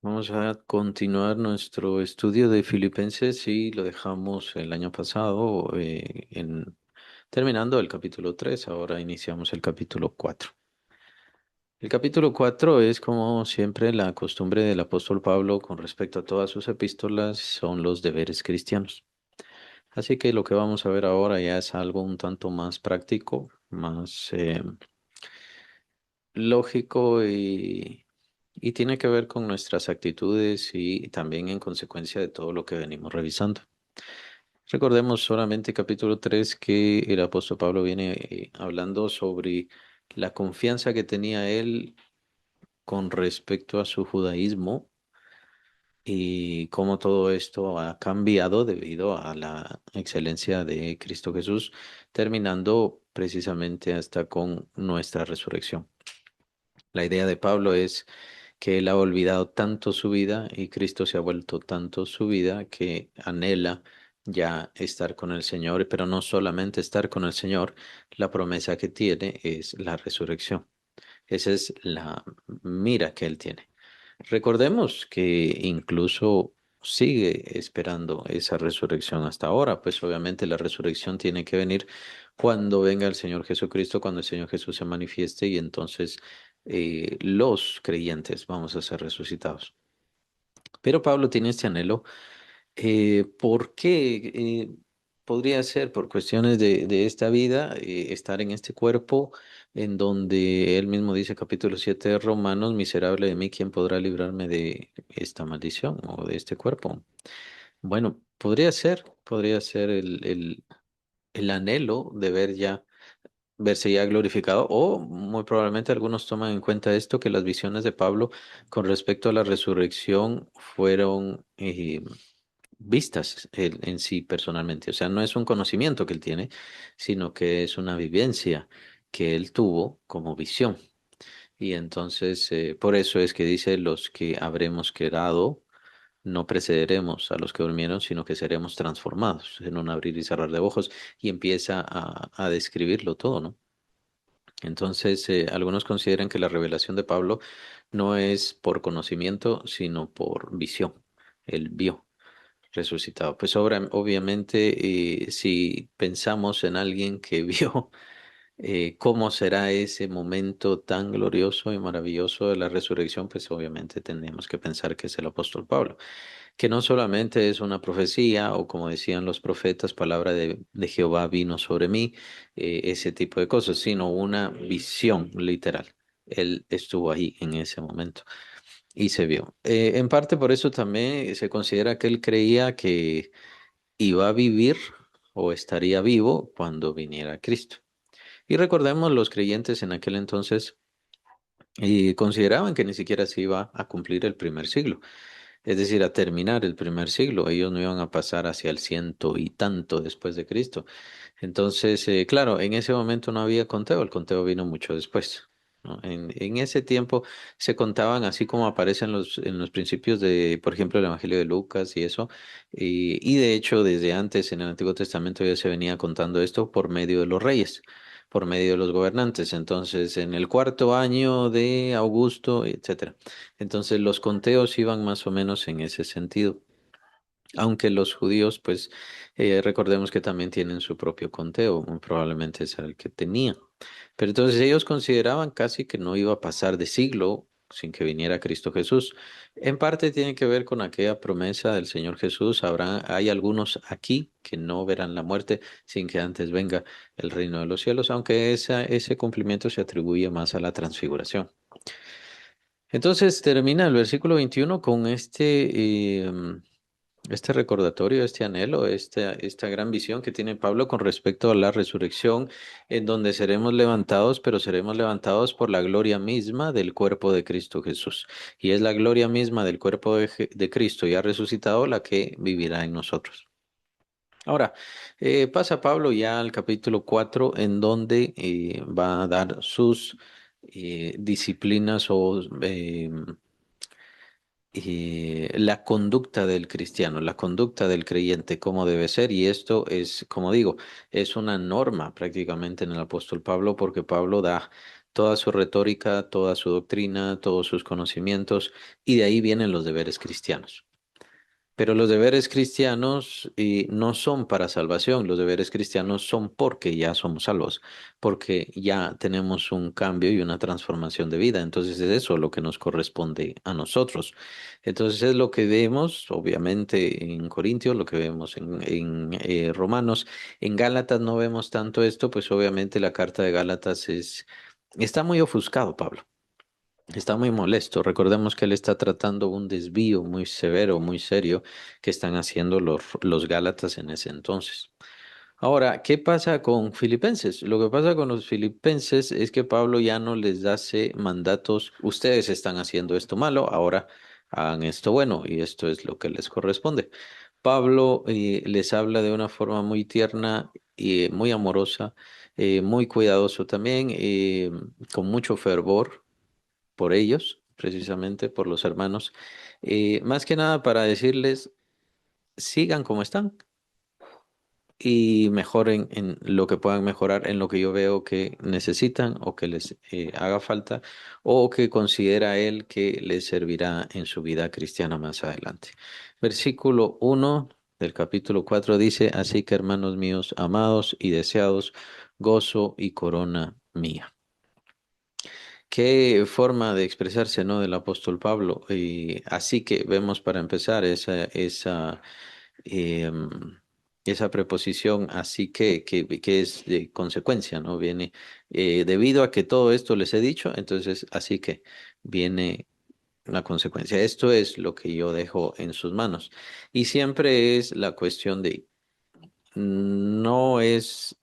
Vamos a continuar nuestro estudio de Filipenses y lo dejamos el año pasado terminando el capítulo 3. Ahora iniciamos el capítulo 4. El capítulo 4 es, como siempre, la costumbre del apóstol Pablo con respecto a todas sus epístolas, son los deberes cristianos. Así que lo que vamos a ver ahora ya es algo un tanto más práctico, más lógico y tiene que ver con nuestras actitudes y también en consecuencia de todo lo que venimos revisando. Recordemos solamente capítulo 3 que el apóstol Pablo viene hablando sobre la confianza que tenía él con respecto a su judaísmo y cómo todo esto ha cambiado debido a la excelencia de Cristo Jesús, terminando precisamente hasta con nuestra resurrección. La idea de Pablo es que él ha olvidado tanto su vida y Cristo se ha vuelto tanto su vida que anhela ya estar con el Señor, pero no solamente estar con el Señor, la promesa que tiene es la resurrección. Esa es la mira que él tiene. Recordemos que incluso sigue esperando esa resurrección hasta ahora, pues obviamente la resurrección tiene que venir cuando venga el Señor Jesucristo, cuando el Señor Jesús se manifieste y entonces los creyentes vamos a ser resucitados. Pero Pablo tiene este anhelo. ¿Por qué? Podría ser por cuestiones de esta vida, estar en este cuerpo en donde él mismo dice, capítulo 7 de Romanos, miserable de mí, ¿quién podrá librarme de esta maldición o de este cuerpo? Bueno, podría ser el anhelo de verse ya glorificado, o muy probablemente algunos toman en cuenta esto, que las visiones de Pablo con respecto a la resurrección fueron vistas él en sí personalmente. O sea, no es un conocimiento que él tiene, sino que es una vivencia que él tuvo como visión. Y entonces, por eso es que dice, los que habremos quedado, no precederemos a los que durmieron, sino que seremos transformados en un abrir y cerrar de ojos, y empieza a describirlo todo, ¿no? Entonces, algunos consideran que la revelación de Pablo no es por conocimiento, sino por visión. Él vio resucitado. Pues obviamente, si pensamos en alguien que vio cómo será ese momento tan glorioso y maravilloso de la resurrección, pues obviamente tenemos que pensar que es el apóstol Pablo, que no solamente es una profecía o como decían los profetas, palabra de Jehová vino sobre mí, ese tipo de cosas, sino una visión literal. Él estuvo ahí en ese momento y se vio. En parte por eso también se considera que él creía que iba a vivir o estaría vivo cuando viniera Cristo. Y recordemos, los creyentes en aquel entonces consideraban que ni siquiera se iba a cumplir el primer siglo, es decir, a terminar el primer siglo. Ellos no iban a pasar hacia el ciento y tanto después de Cristo. Entonces, claro, en ese momento no había conteo, el conteo vino mucho después, ¿no? En ese tiempo se contaban así como aparecen en los principios de, por ejemplo, el Evangelio de Lucas y eso, y de hecho desde antes en el Antiguo Testamento ya se venía contando esto por medio de los reyes, por medio de los gobernantes. Entonces, en el cuarto año de Augusto, etcétera. Entonces, los conteos iban más o menos en ese sentido. Aunque los judíos, pues, recordemos que también tienen su propio conteo, muy probablemente ese era el que tenía. Pero entonces ellos consideraban casi que no iba a pasar de siglo sin que viniera Cristo Jesús. En parte tiene que ver con aquella promesa del Señor Jesús. Hay algunos aquí que no verán la muerte sin que antes venga el reino de los cielos, aunque ese cumplimiento se atribuye más a la transfiguración. Entonces termina el versículo 21 con este recordatorio, este anhelo, esta gran visión que tiene Pablo con respecto a la resurrección, en donde seremos levantados, pero seremos levantados por la gloria misma del cuerpo de Cristo Jesús. Y es la gloria misma del cuerpo de Cristo ya resucitado la que vivirá en nosotros. Ahora, pasa Pablo ya al capítulo 4, en donde va a dar sus disciplinas o la conducta del cristiano, la conducta del creyente, cómo debe ser. Y esto es, como digo, es una norma prácticamente en el apóstol Pablo, porque Pablo da toda su retórica, toda su doctrina, todos sus conocimientos, y de ahí vienen los deberes cristianos. Pero los deberes cristianos no son para salvación, los deberes cristianos son porque ya somos salvos, porque ya tenemos un cambio y una transformación de vida. Entonces es eso lo que nos corresponde a nosotros. Entonces es lo que vemos, obviamente, en Corintios, lo que vemos en Romanos. En Gálatas no vemos tanto esto, pues obviamente la carta de Gálatas está muy ofuscado, Pablo. Está muy molesto. Recordemos que él está tratando un desvío muy severo, muy serio que están haciendo los Gálatas en ese entonces. Ahora, ¿qué pasa con Filipenses? Lo que pasa con los Filipenses es que Pablo ya no les hace mandatos. Ustedes están haciendo esto malo, ahora hagan esto bueno y esto es lo que les corresponde. Pablo les habla de una forma muy tierna y muy amorosa, muy cuidadoso también, con mucho fervor por ellos, precisamente por los hermanos, más que nada para decirles, sigan como están y mejoren en lo que puedan mejorar, en lo que yo veo que necesitan o que les haga falta o que considera él que les servirá en su vida cristiana más adelante. Versículo 1 del capítulo 4 dice, así que hermanos míos, amados y deseados, gozo y corona mía. Qué forma de expresarse, ¿no? Del apóstol Pablo. Y así que vemos para empezar em, esa preposición, así que es de consecuencia, ¿no? Viene debido a que todo esto les he dicho, entonces así que viene la consecuencia. Esto es lo que yo dejo en sus manos. Y siempre es la cuestión de, no es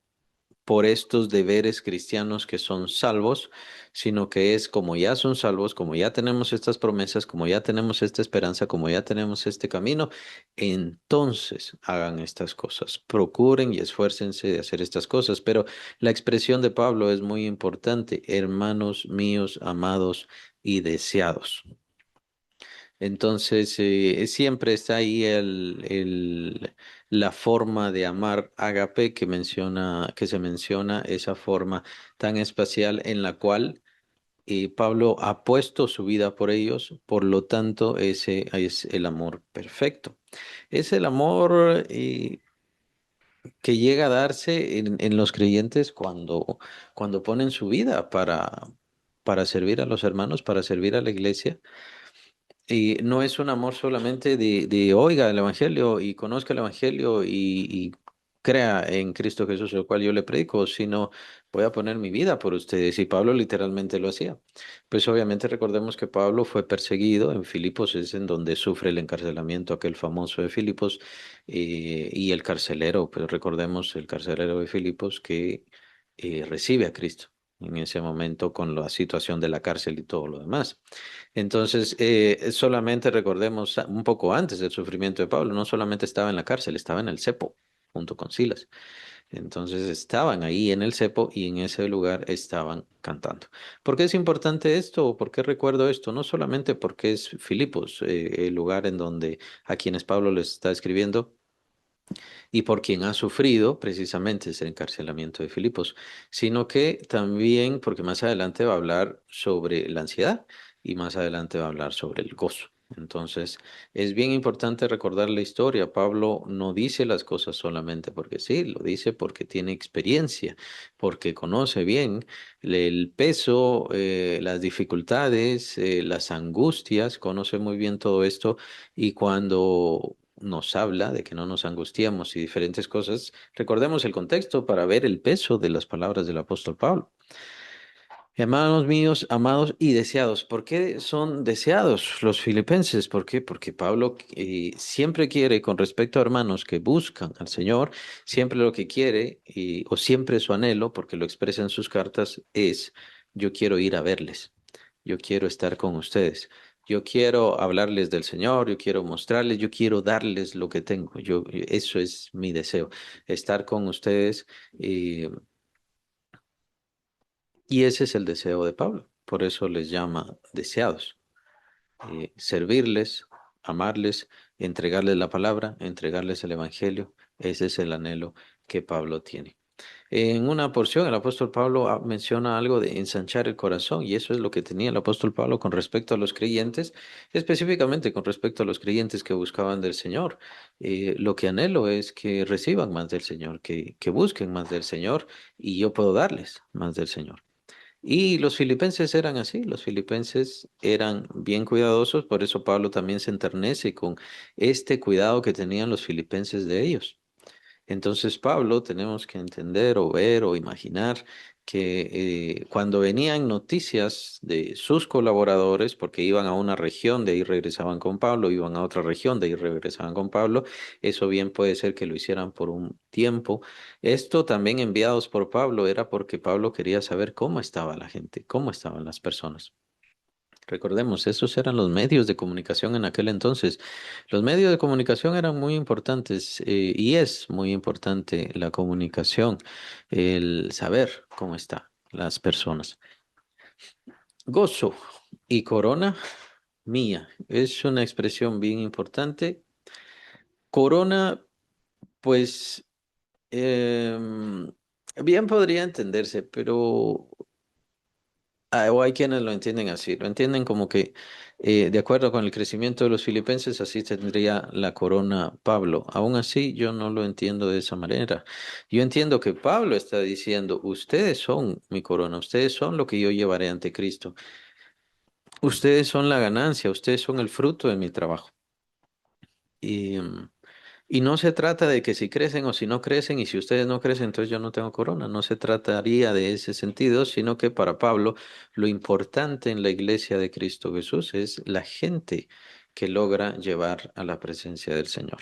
por estos deberes cristianos que son salvos, sino que es como ya son salvos, como ya tenemos estas promesas, como ya tenemos esta esperanza, como ya tenemos este camino, entonces hagan estas cosas, procuren y esfuércense de hacer estas cosas. Pero la expresión de Pablo es muy importante, hermanos míos, amados y deseados. Entonces, siempre está ahí la forma de amar ágape que se menciona, esa forma tan especial en la cual Pablo ha puesto su vida por ellos, por lo tanto, ese es el amor perfecto. Es el amor que llega a darse en los creyentes cuando ponen su vida para servir a los hermanos, para servir a la iglesia. Y no es un amor solamente de oiga el Evangelio y conozca el Evangelio y crea en Cristo Jesús, el cual yo le predico, sino voy a poner mi vida por ustedes. Y Pablo literalmente lo hacía. Pues obviamente recordemos que Pablo fue perseguido en Filipos, es en donde sufre el encarcelamiento, aquel famoso de Filipos, y el carcelero, pues recordemos el carcelero de Filipos que recibe a Cristo en ese momento con la situación de la cárcel y todo lo demás. Entonces, solamente recordemos un poco antes del sufrimiento de Pablo, no solamente estaba en la cárcel, estaba en el cepo junto con Silas. Entonces estaban ahí en el cepo y en ese lugar estaban cantando. ¿Por qué es importante esto? ¿O por qué recuerdo esto? No solamente porque es Filipos, el lugar en donde a quienes Pablo les está escribiendo, y por quien ha sufrido precisamente ese encarcelamiento de Filipos, sino que también porque más adelante va a hablar sobre la ansiedad y más adelante va a hablar sobre el gozo. Entonces, es bien importante recordar la historia. Pablo no dice las cosas solamente porque sí, lo dice porque tiene experiencia, porque conoce bien el peso, las dificultades, las angustias, conoce muy bien todo esto y cuando nos habla de que no nos angustiamos y diferentes cosas, recordemos el contexto para ver el peso de las palabras del apóstol Pablo. Hermanos míos, amados y deseados. ¿Por qué son deseados los filipenses? ¿Por qué? Porque Pablo siempre quiere, con respecto a hermanos que buscan al Señor, siempre lo que quiere, o siempre su anhelo, porque lo expresa en sus cartas, es, yo quiero ir a verles, yo quiero estar con ustedes, yo quiero hablarles del Señor, yo quiero mostrarles, yo quiero darles lo que tengo. Eso es mi deseo, estar con ustedes. eh, y ese es el deseo de Pablo. Por eso les llama deseados. Servirles, amarles, entregarles la palabra, entregarles el evangelio. Ese es el anhelo que Pablo tiene. En una porción, el apóstol Pablo menciona algo de ensanchar el corazón, y eso es lo que tenía el apóstol Pablo con respecto a los creyentes, específicamente con respecto a los creyentes que buscaban del Señor. Lo que anhelo es que reciban más del Señor, que busquen más del Señor, y yo puedo darles más del Señor. Y los filipenses eran así, los filipenses eran bien cuidadosos, por eso Pablo también se enternece con este cuidado que tenían los filipenses de ellos. Entonces, Pablo, tenemos que entender o ver o imaginar que cuando venían noticias de sus colaboradores, porque iban a una región, de ahí regresaban con Pablo, iban a otra región, de ahí regresaban con Pablo, eso bien puede ser que lo hicieran por un tiempo. Esto también enviados por Pablo era porque Pablo quería saber cómo estaba la gente, cómo estaban las personas. Recordemos, esos eran los medios de comunicación en aquel entonces. Los medios de comunicación eran muy importantes, y es muy importante la comunicación, el saber cómo están las personas. Gozo y corona mía es una expresión bien importante. Corona, pues, em, bien podría entenderse, pero o hay quienes lo entienden así, lo entienden como que de acuerdo con el crecimiento de los filipenses, así tendría la corona Pablo. Aún así, yo no lo entiendo de esa manera. Yo entiendo que Pablo está diciendo, ustedes son mi corona, ustedes son lo que yo llevaré ante Cristo, ustedes son la ganancia, ustedes son el fruto de mi trabajo. Y, y no se trata de que si crecen o si no crecen, y si ustedes no crecen, entonces yo no tengo corona. No se trataría de ese sentido, sino que para Pablo lo importante en la iglesia de Cristo Jesús es la gente que logra llevar a la presencia del Señor.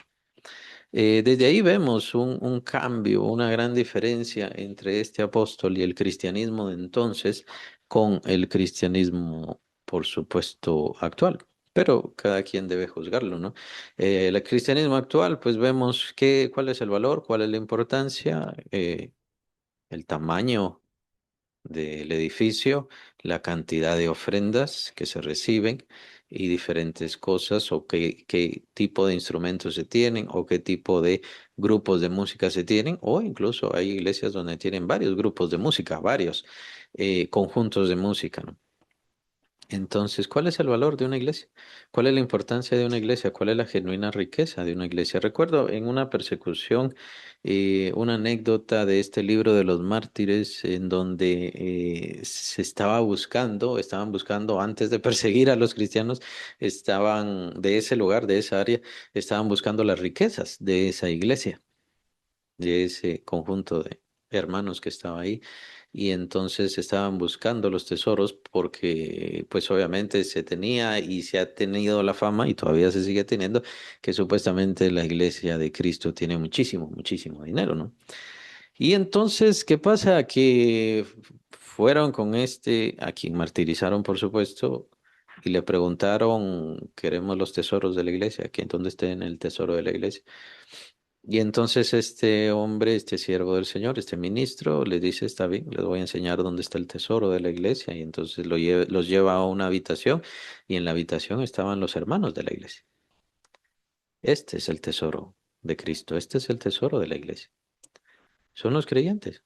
Desde ahí vemos un cambio, una gran diferencia entre este apóstol y el cristianismo de entonces con el cristianismo, por supuesto, actual. Pero cada quien debe juzgarlo, ¿no? El cristianismo actual, pues vemos cuál es el valor, cuál es la importancia, el tamaño del edificio, la cantidad de ofrendas que se reciben y diferentes cosas o qué tipo de instrumentos se tienen o qué tipo de grupos de música se tienen o incluso hay iglesias donde tienen varios grupos de música, varios conjuntos de música, ¿no? Entonces, ¿cuál es el valor de una iglesia? ¿Cuál es la importancia de una iglesia? ¿Cuál es la genuina riqueza de una iglesia? Recuerdo en una persecución, una anécdota de este libro de los mártires, en donde estaban buscando antes de perseguir a los cristianos, estaban de ese lugar, de esa área, estaban buscando las riquezas de esa iglesia, de ese conjunto de hermanos que estaba ahí. Y entonces estaban buscando los tesoros porque pues obviamente se tenía y se ha tenido la fama y todavía se sigue teniendo que supuestamente la iglesia de Cristo tiene muchísimo, muchísimo dinero, ¿no? Y entonces, ¿qué pasa? Que fueron con este, a quien martirizaron, por supuesto, y le preguntaron, queremos los tesoros de la iglesia, ¿aquí en dónde está en el tesoro de la iglesia? Y entonces este hombre, este siervo del Señor, este ministro, le dice, está bien, les voy a enseñar dónde está el tesoro de la iglesia. Y entonces los lleva a una habitación y en la habitación estaban los hermanos de la iglesia. Este es el tesoro de Cristo, este es el tesoro de la iglesia. Son los creyentes.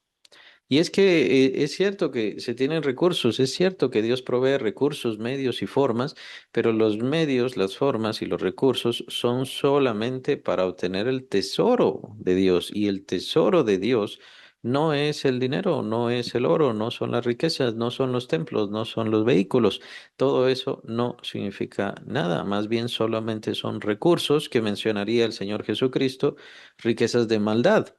Y es que es cierto que se tienen recursos, es cierto que Dios provee recursos, medios y formas, pero los medios, las formas y los recursos son solamente para obtener el tesoro de Dios. Y el tesoro de Dios no es el dinero, no es el oro, no son las riquezas, no son los templos, no son los vehículos. Todo eso no significa nada, más bien solamente son recursos que mencionaría el Señor Jesucristo, riquezas de maldad.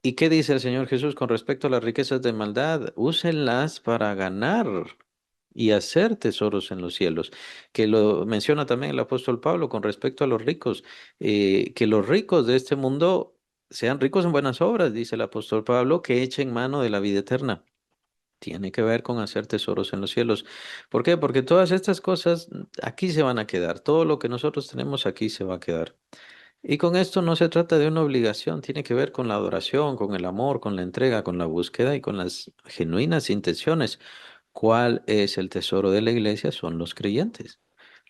¿Y qué dice el Señor Jesús con respecto a las riquezas de maldad? Úsenlas para ganar y hacer tesoros en los cielos, que lo menciona también el apóstol Pablo con respecto a los ricos, que los ricos de este mundo sean ricos en buenas obras, dice el apóstol Pablo, que echen mano de la vida eterna. Tiene que ver con hacer tesoros en los cielos. ¿Por qué? Porque todas estas cosas aquí se van a quedar, todo lo que nosotros tenemos aquí se va a quedar. Y con esto no se trata de una obligación, tiene que ver con la adoración, con el amor, con la entrega, con la búsqueda y con las genuinas intenciones. ¿Cuál es el tesoro de la iglesia? Son los creyentes.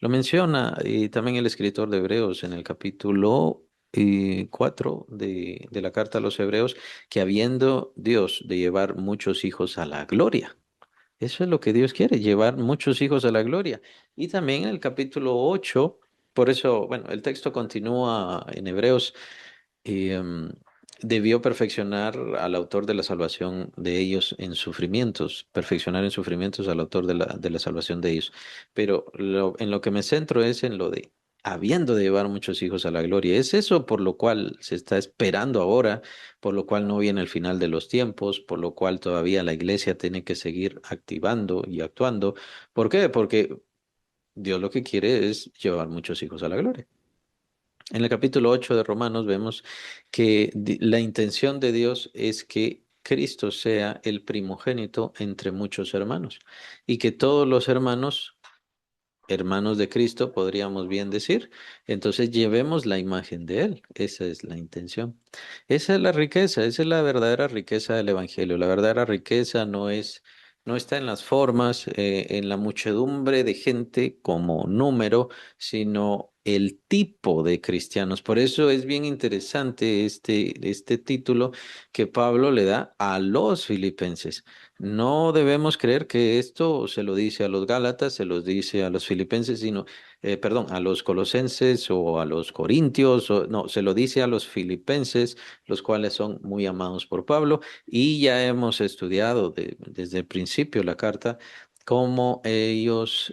Lo menciona y también el escritor de Hebreos en el capítulo 4 de la carta a los Hebreos, que habiendo Dios de llevar muchos hijos a la gloria. Eso es lo que Dios quiere, llevar muchos hijos a la gloria. Y también en el capítulo 8, por eso, bueno, el texto continúa en Hebreos, y debió perfeccionar al autor de la salvación de ellos en sufrimientos, perfeccionar en sufrimientos al autor de la salvación de ellos. Pero en lo que me centro es en lo de habiendo de llevar muchos hijos a la gloria. Es eso por lo cual se está esperando ahora, por lo cual no viene el final de los tiempos, por lo cual todavía la iglesia tiene que seguir activando y actuando. ¿Por qué? Porque Dios lo que quiere es llevar muchos hijos a la gloria. En el capítulo 8 de Romanos vemos que la intención de Dios es que Cristo sea el primogénito entre muchos hermanos y que todos los hermanos, hermanos de Cristo, podríamos bien decir, entonces llevemos la imagen de Él. Esa es la intención. Esa es la riqueza, esa es la verdadera riqueza del Evangelio. La verdadera riqueza no está en las formas, en la muchedumbre de gente como número, sino el tipo de cristianos. Por eso es bien interesante este título que Pablo le da a los filipenses. No debemos creer que esto se lo dice a los Gálatas, se los dice a los filipenses, sino, perdón, a los colosenses o a los corintios, no, se lo dice a los filipenses, los cuales son muy amados por Pablo, y ya hemos estudiado desde el principio la carta, cómo ellos,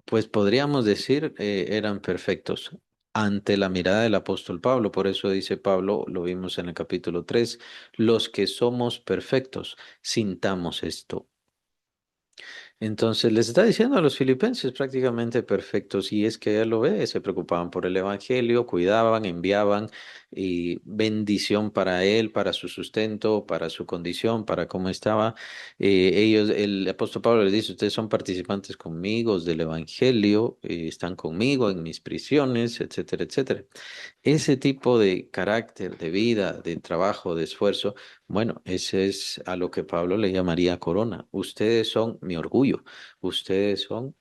pues podríamos decir, eran perfectos ante la mirada del apóstol Pablo. Por eso dice Pablo, lo vimos en el capítulo 3, los que somos perfectos, sintamos esto. Entonces les está diciendo a los filipenses prácticamente perfectos, y es que él lo ve, se preocupaban por el evangelio, cuidaban, enviaban y bendición para él, para su sustento, para su condición, para cómo estaba. Ellos, el apóstol Pablo les dice, ustedes son participantes conmigo del evangelio, están conmigo en mis prisiones, etcétera, etcétera. Ese tipo de carácter, de vida, de trabajo, de esfuerzo, bueno, ese es a lo que Pablo le llamaría corona. Ustedes son mi orgullo, ustedes son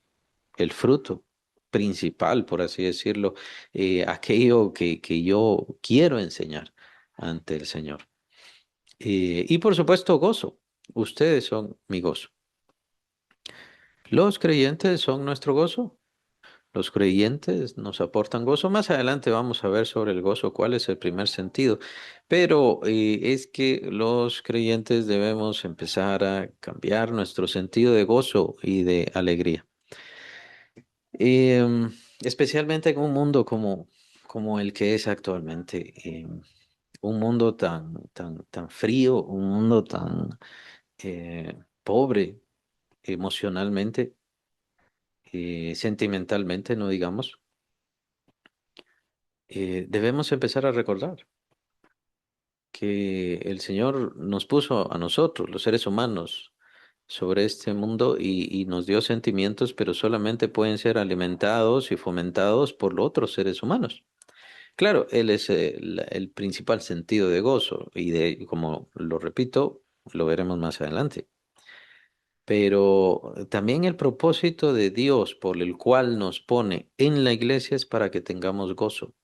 el fruto principal, por así decirlo, aquello que yo quiero enseñar ante el Señor. Y por supuesto, gozo. Ustedes son mi gozo. Los creyentes son nuestro gozo. Los creyentes nos aportan gozo. Más adelante vamos a ver sobre el gozo, cuál es el primer sentido. Pero es que los creyentes debemos empezar a cambiar nuestro sentido de gozo y de alegría. Especialmente en un mundo como el que es actualmente. Un mundo tan frío, un mundo tan pobre emocionalmente, sentimentalmente, no digamos. Debemos empezar a recordar que el Señor nos puso a nosotros, los seres humanos, sobre este mundo y nos dio sentimientos, pero solamente pueden ser alimentados y fomentados por los otros seres humanos. Claro, Él es el principal sentido de gozo como lo repito, lo veremos más adelante. Pero también el propósito de Dios por el cual nos pone en la iglesia es para que tengamos gozo.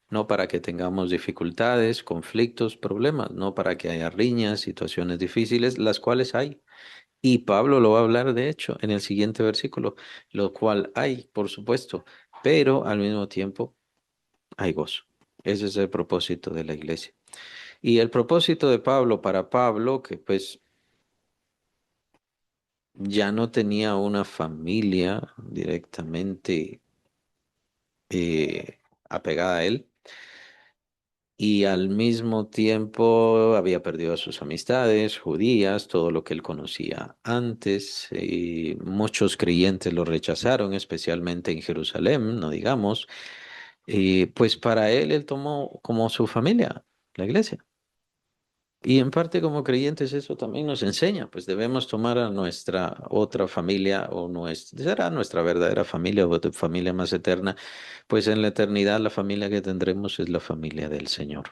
No para que tengamos dificultades, conflictos, problemas, no para que haya riñas, situaciones difíciles, las cuales hay. Y Pablo lo va a hablar, de hecho, en el siguiente versículo, lo cual hay, por supuesto, pero al mismo tiempo hay gozo. Ese es el propósito de la iglesia. Y el propósito de Pablo para Pablo, que pues ya no tenía una familia directamente apegada a él, y al mismo tiempo había perdido a sus amistades judías, todo lo que él conocía antes. Y muchos creyentes lo rechazaron, especialmente en Jerusalén, no digamos. Y pues para él tomó como su familia, la iglesia. Y en parte como creyentes eso también nos enseña, pues debemos tomar a nuestra otra familia o nuestra, será nuestra verdadera familia o familia más eterna, pues en la eternidad la familia que tendremos es la familia del Señor,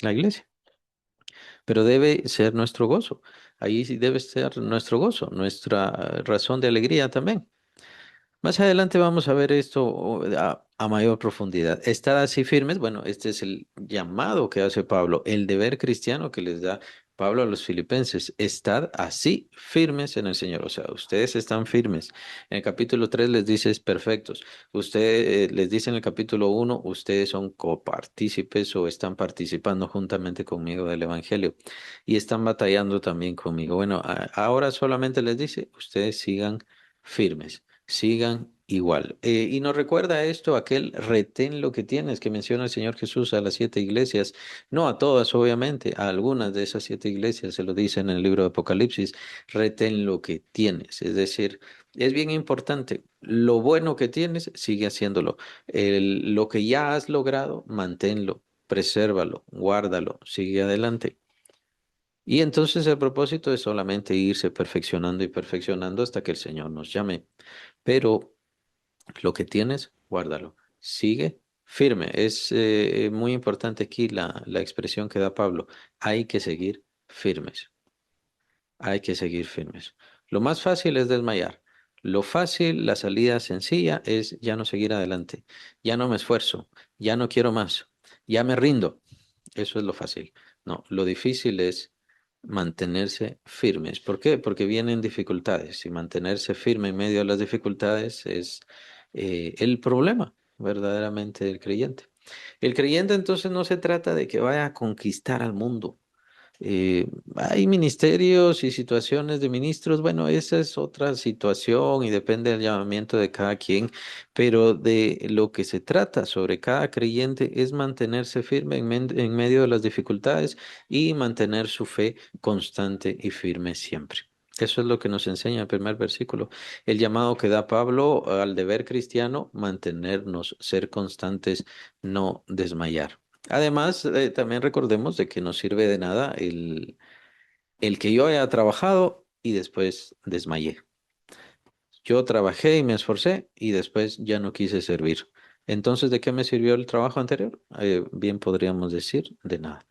la iglesia. Pero debe ser nuestro gozo, ahí sí debe ser nuestro gozo, nuestra razón de alegría también. Más adelante vamos a ver esto a mayor profundidad. Estar así firmes, bueno, este es el llamado que hace Pablo, el deber cristiano que les da Pablo a los filipenses, estar así firmes en el Señor. O sea, ustedes están firmes. En el capítulo 3 les dice perfectos. Usted les dice en el capítulo 1, ustedes son copartícipes o están participando juntamente conmigo del Evangelio y están batallando también conmigo. Bueno, ahora solamente les dice, ustedes sigan firmes, sigan igual. Y nos recuerda esto, aquel retén lo que tienes que menciona el Señor Jesús a las 7 iglesias, no a todas, obviamente, a algunas de esas 7 iglesias, se lo dice en el libro de Apocalipsis, retén lo que tienes, es decir, es bien importante, lo bueno que tienes, sigue haciéndolo. Lo que ya has logrado, manténlo, presérvalo, guárdalo, sigue adelante. Y entonces el propósito es solamente irse perfeccionando y perfeccionando hasta que el Señor nos llame. Pero lo que tienes, guárdalo. Sigue firme. Es muy importante aquí la expresión que da Pablo. Hay que seguir firmes. Hay que seguir firmes. Lo más fácil es desmayar. Lo fácil, la salida sencilla es ya no seguir adelante. Ya no me esfuerzo. Ya no quiero más. Ya me rindo. Eso es lo fácil. No, lo difícil es mantenerse firmes. ¿Por qué? Porque vienen dificultades y mantenerse firme en medio de las dificultades es el problema verdaderamente del creyente. El creyente entonces no se trata de que vaya a conquistar al mundo. Eh, Hay ministerios y situaciones de ministros, bueno, esa es otra situación y depende del llamamiento de cada quien, pero de lo que se trata sobre cada creyente es mantenerse firme en medio de las dificultades y mantener su fe constante y firme siempre. Eso es lo que nos enseña el primer versículo. El llamado que da Pablo al deber cristiano, mantenernos, ser constantes, no desmayar. Además, también recordemos de que no sirve de nada el que yo haya trabajado y después desmayé. Yo trabajé y me esforcé y después ya no quise servir. Entonces, ¿de qué me sirvió el trabajo anterior? Bien podríamos decir, de nada.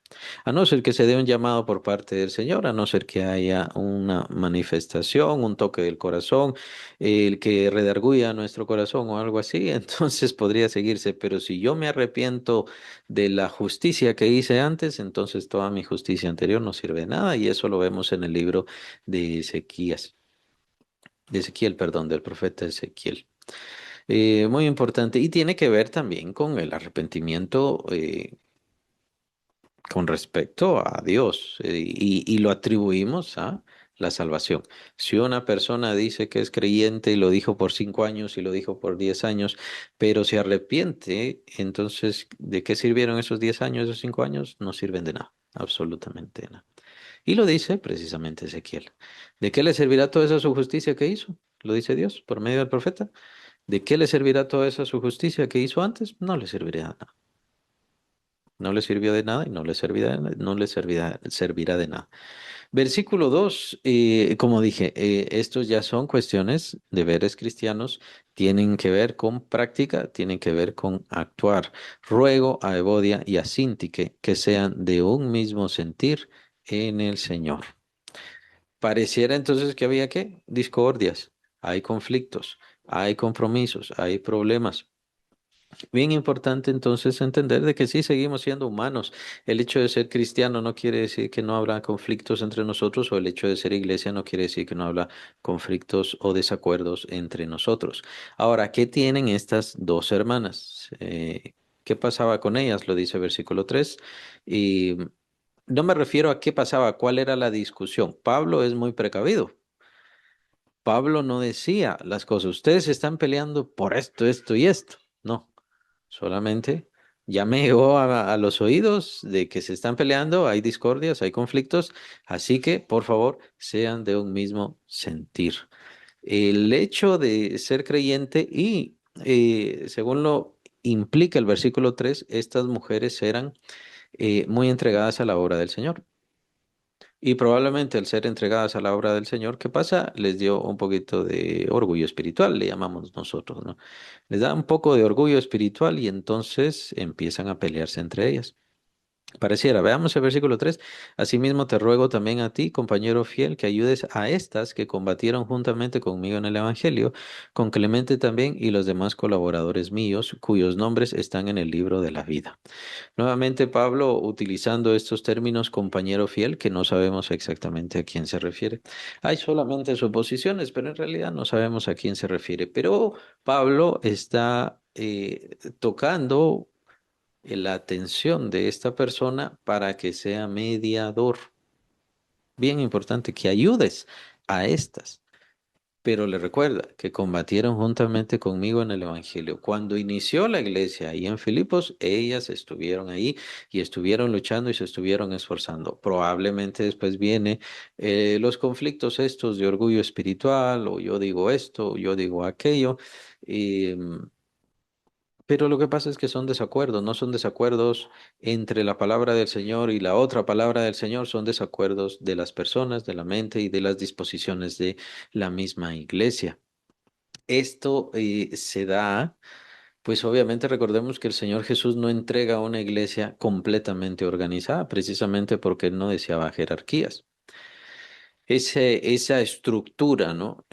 A no ser que se dé un llamado por parte del Señor, a no ser que haya una manifestación, un toque del corazón, el que redarguya nuestro corazón o algo así, entonces podría seguirse. Pero si yo me arrepiento de la justicia que hice antes, entonces toda mi justicia anterior no sirve de nada y eso lo vemos en el libro de Ezequías de Ezequiel, perdón, del profeta Ezequiel. Muy importante y tiene que ver también con el arrepentimiento con respecto a Dios y lo atribuimos a la salvación. Si una persona dice que es creyente y lo dijo por 5 años y lo dijo por 10 años, pero se arrepiente, entonces, ¿de qué sirvieron esos 10 años, esos 5 años? No sirven de nada, absolutamente de nada. Y lo dice precisamente Ezequiel. ¿De qué le servirá toda esa su justicia que hizo? Lo dice Dios por medio del profeta. ¿De qué le servirá toda esa su justicia que hizo antes? No le servirá de nada. No le sirvió de nada y no le servirá, no le servirá de nada. Versículo 2, como dije, estos ya son cuestiones, deberes cristianos, tienen que ver con práctica, tienen que ver con actuar. Ruego a Evodia y a Síntique que sean de un mismo sentir en el Señor. Pareciera entonces que había ¿qué? Discordias, hay conflictos, hay compromisos, hay problemas. Bien importante entonces entender de que sí seguimos siendo humanos. El hecho de ser cristiano no quiere decir que no habrá conflictos entre nosotros o el hecho de ser iglesia no quiere decir que no habrá conflictos o desacuerdos entre nosotros. Ahora, ¿qué tienen estas dos hermanas? ¿Qué pasaba con ellas? Lo dice versículo 3. Y no me refiero a qué pasaba, cuál era la discusión. Pablo es muy precavido. Pablo no decía las cosas. Ustedes están peleando por esto, esto y esto. No. Solamente ya me llegó a los oídos de que se están peleando, hay discordias, hay conflictos, así que por favor sean de un mismo sentir. El hecho de ser creyente y según lo implica el versículo 3 estas mujeres eran muy entregadas a la obra del Señor. Y probablemente al ser entregadas a la obra del Señor, ¿qué pasa? Les dio un poquito de orgullo espiritual, le llamamos nosotros, ¿no? Les da un poco de orgullo espiritual y entonces empiezan a pelearse entre ellas. Pareciera, veamos el versículo 3. Asimismo te ruego también a ti, compañero fiel, que ayudes a estas que combatieron juntamente conmigo en el Evangelio, con Clemente también y los demás colaboradores míos, cuyos nombres están en el libro de la vida. Nuevamente Pablo utilizando estos términos compañero fiel, que no sabemos exactamente a quién se refiere. Hay solamente suposiciones, pero en realidad no sabemos a quién se refiere. Pero Pablo está tocando la atención de esta persona para que sea mediador. Bien importante que ayudes a estas. Pero le recuerda que combatieron juntamente conmigo en el Evangelio. Cuando inició la iglesia ahí en Filipos, ellas estuvieron ahí y estuvieron luchando y se estuvieron esforzando. Probablemente después viene los conflictos estos de orgullo espiritual, o yo digo esto, o yo digo aquello. Y, pero lo que pasa es que son desacuerdos, no son desacuerdos entre la palabra del Señor y la otra palabra del Señor, son desacuerdos de las personas, de la mente y de las disposiciones de la misma iglesia. Esto se da, pues obviamente recordemos que el Señor Jesús no entrega una iglesia completamente organizada, precisamente porque Él no deseaba jerarquías. Esa estructura, ¿no?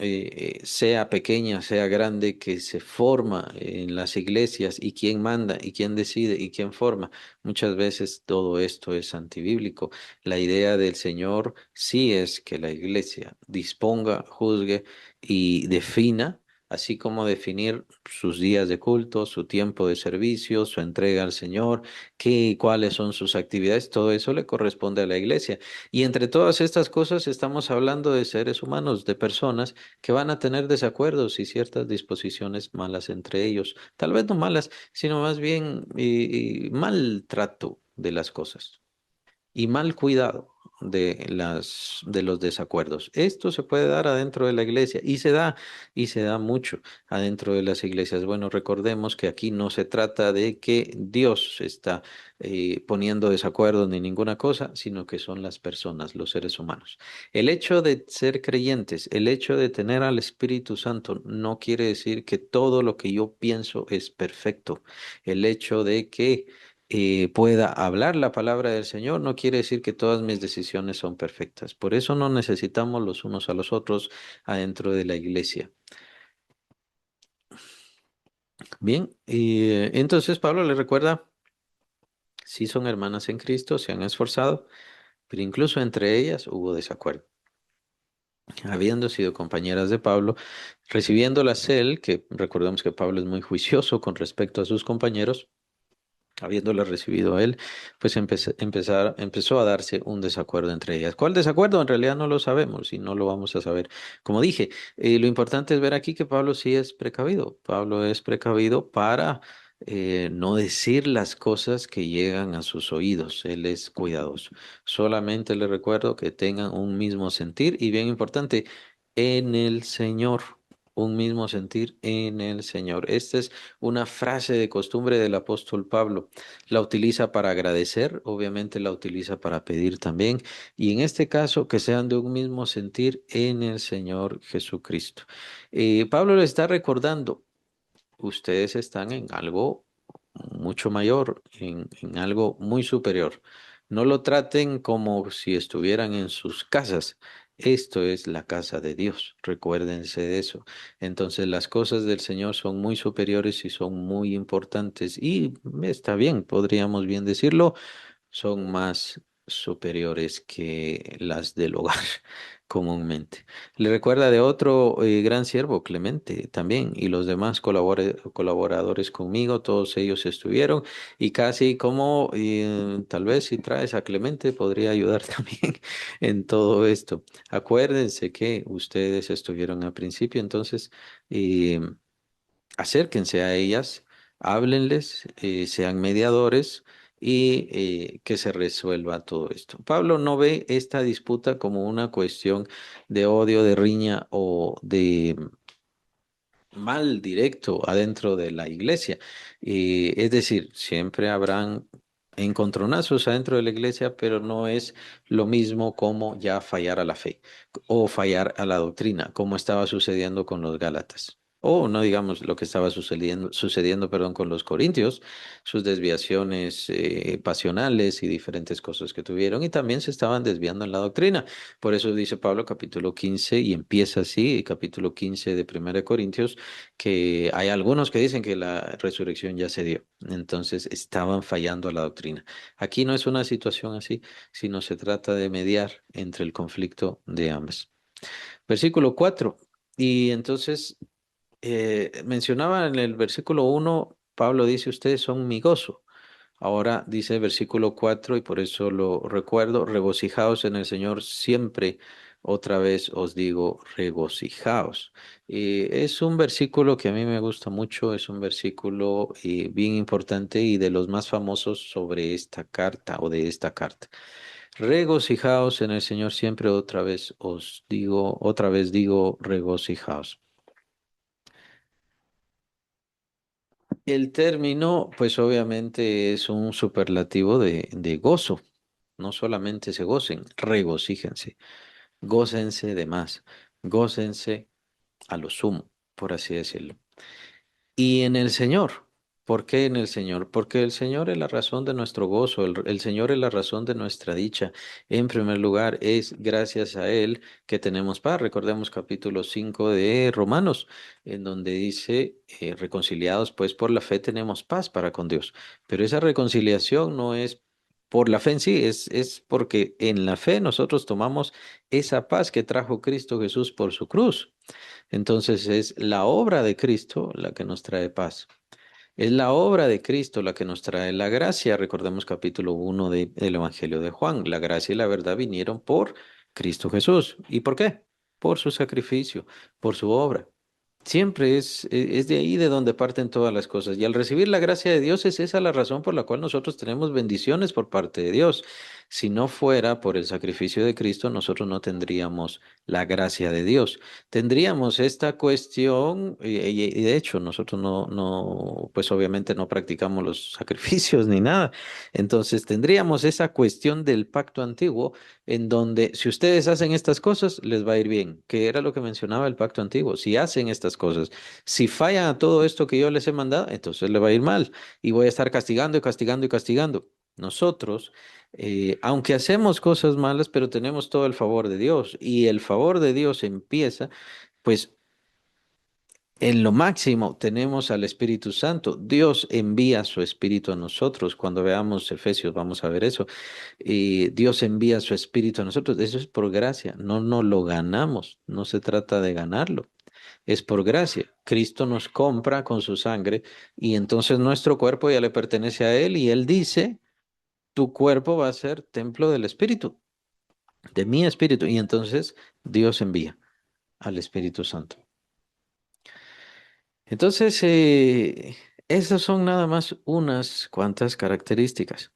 Sea pequeña, sea grande, que se forma en las iglesias y quién manda y quién decide y quién forma. Muchas veces todo esto es antibíblico. La idea del Señor sí es que la iglesia disponga, juzgue y defina, así como definir sus días de culto, su tiempo de servicio, su entrega al Señor, cuáles son sus actividades. Todo eso le corresponde a la iglesia. Y entre todas estas cosas estamos hablando de seres humanos, de personas que van a tener desacuerdos y ciertas disposiciones malas entre ellos. Tal vez no malas, sino más bien mal trato de las cosas y mal cuidado de los desacuerdos. Esto se puede dar adentro de la iglesia y se da mucho adentro de las iglesias. Bueno, recordemos que aquí no se trata de que Dios se está poniendo desacuerdo ni ninguna cosa, sino que son las personas, los seres humanos. El hecho de ser creyentes, el hecho de tener al Espíritu Santo, no quiere decir que todo lo que yo pienso es perfecto. El hecho de que pueda hablar la palabra del Señor, no quiere decir que todas mis decisiones son perfectas. Por eso no necesitamos los unos a los otros adentro de la iglesia. Bien, y entonces Pablo le recuerda, si son hermanas en Cristo, se han esforzado, pero incluso entre ellas hubo desacuerdo. Habiendo sido compañeras de Pablo, recibiéndolas él, que recordemos que Pablo es muy juicioso con respecto a sus compañeros, habiéndole recibido a él, pues empezó a darse un desacuerdo entre ellas. ¿Cuál desacuerdo? En realidad no lo sabemos y no lo vamos a saber. Como dije, lo importante es ver aquí que Pablo sí es precavido. Pablo es precavido para no decir las cosas que llegan a sus oídos. Él es cuidadoso. Solamente le recuerdo que tengan un mismo sentir y bien importante, en el Señor. Un mismo sentir en el Señor. Esta es una frase de costumbre del apóstol Pablo. La utiliza para agradecer, obviamente la utiliza para pedir también, y en este caso que sean de un mismo sentir en el Señor Jesucristo. Pablo le está recordando, ustedes están en algo mucho mayor, en algo muy superior. No lo traten como si estuvieran en sus casas. Esto es la casa de Dios, recuérdense de eso. Entonces las cosas del Señor son muy superiores y son muy importantes y está bien, podríamos bien decirlo, son más superiores que las del hogar comúnmente. Le recuerda de otro gran siervo, Clemente, también, y los demás colaboradores conmigo, todos ellos estuvieron, y casi como tal vez si traes a Clemente podría ayudar también en todo esto. Acuérdense que ustedes estuvieron al principio, entonces eh, acérquense a ellas, háblenles, sean mediadores y que se resuelva todo esto. Pablo no ve esta disputa como una cuestión de odio, de riña o de mal directo adentro de la iglesia. Es decir, siempre habrán encontronazos adentro de la iglesia, pero no es lo mismo como ya fallar a la fe o fallar a la doctrina, como estaba sucediendo con los Gálatas. o no digamos lo que estaba sucediendo, perdón, con los corintios, sus desviaciones pasionales y diferentes cosas que tuvieron, y también se estaban desviando en la doctrina. Por eso dice Pablo, capítulo 15 y empieza así, capítulo 15 de Primera de Corintios, que hay algunos que dicen que la resurrección ya se dio. Entonces estaban fallando a la doctrina. Aquí no es una situación así, sino se trata de mediar entre el conflicto de ambas. Versículo 4. Y entonces mencionaba en el versículo 1, Pablo dice, ustedes son mi gozo. Ahora dice versículo 4 y por eso lo recuerdo, regocijaos en el Señor siempre. Otra vez os digo, regocijaos. Es un versículo que a mí me gusta mucho, es un versículo bien importante y de los más famosos sobre esta carta o de esta carta. Regocijaos en el Señor siempre, otra vez os digo, otra vez digo, regocijaos. El término, pues obviamente es un superlativo de gozo. No solamente se gocen, regocíjense, gócense de más, gócense a lo sumo, por así decirlo. Y en el Señor. ¿Por qué en el Señor? Porque el Señor es la razón de nuestro gozo, el Señor es la razón de nuestra dicha. En primer lugar, es gracias a Él que tenemos paz. Recordemos capítulo 5 de Romanos, en donde dice, reconciliados pues por la fe tenemos paz para con Dios. Pero esa reconciliación no es por la fe en sí, es porque en la fe nosotros tomamos esa paz que trajo Cristo Jesús por su cruz. Entonces es la obra de Cristo la que nos trae paz. Es la obra de Cristo la que nos trae la gracia. Recordemos capítulo 1 del Evangelio de Juan. La gracia y la verdad vinieron por Cristo Jesús. ¿Y por qué? Por su sacrificio, por su obra. Siempre es de ahí de donde parten todas las cosas. Y al recibir la gracia de Dios es esa la razón por la cual nosotros tenemos bendiciones por parte de Dios. Si no fuera por el sacrificio de Cristo, nosotros no tendríamos la gracia de Dios. Tendríamos esta cuestión, y de hecho nosotros pues obviamente no practicamos los sacrificios ni nada. Entonces tendríamos esa cuestión del pacto antiguo en donde si ustedes hacen estas cosas, les va a ir bien, que era lo que mencionaba el pacto antiguo. Si hacen estas cosas, si fallan a todo esto que yo les he mandado, entonces les va a ir mal y voy a estar castigando y castigando y castigando. Nosotros, aunque hacemos cosas malas, pero tenemos todo el favor de Dios y el favor de Dios empieza, pues en lo máximo tenemos al Espíritu Santo. Dios envía su Espíritu a nosotros. Cuando veamos Efesios, vamos a ver eso. Y Dios envía su Espíritu a nosotros. Eso es por gracia. No nos lo ganamos. No se trata de ganarlo. Es por gracia. Cristo nos compra con su sangre y entonces nuestro cuerpo ya le pertenece a Él y Él dice, tu cuerpo va a ser templo del Espíritu, de mi Espíritu. Y entonces Dios envía al Espíritu Santo. Entonces, esas son nada más unas cuantas características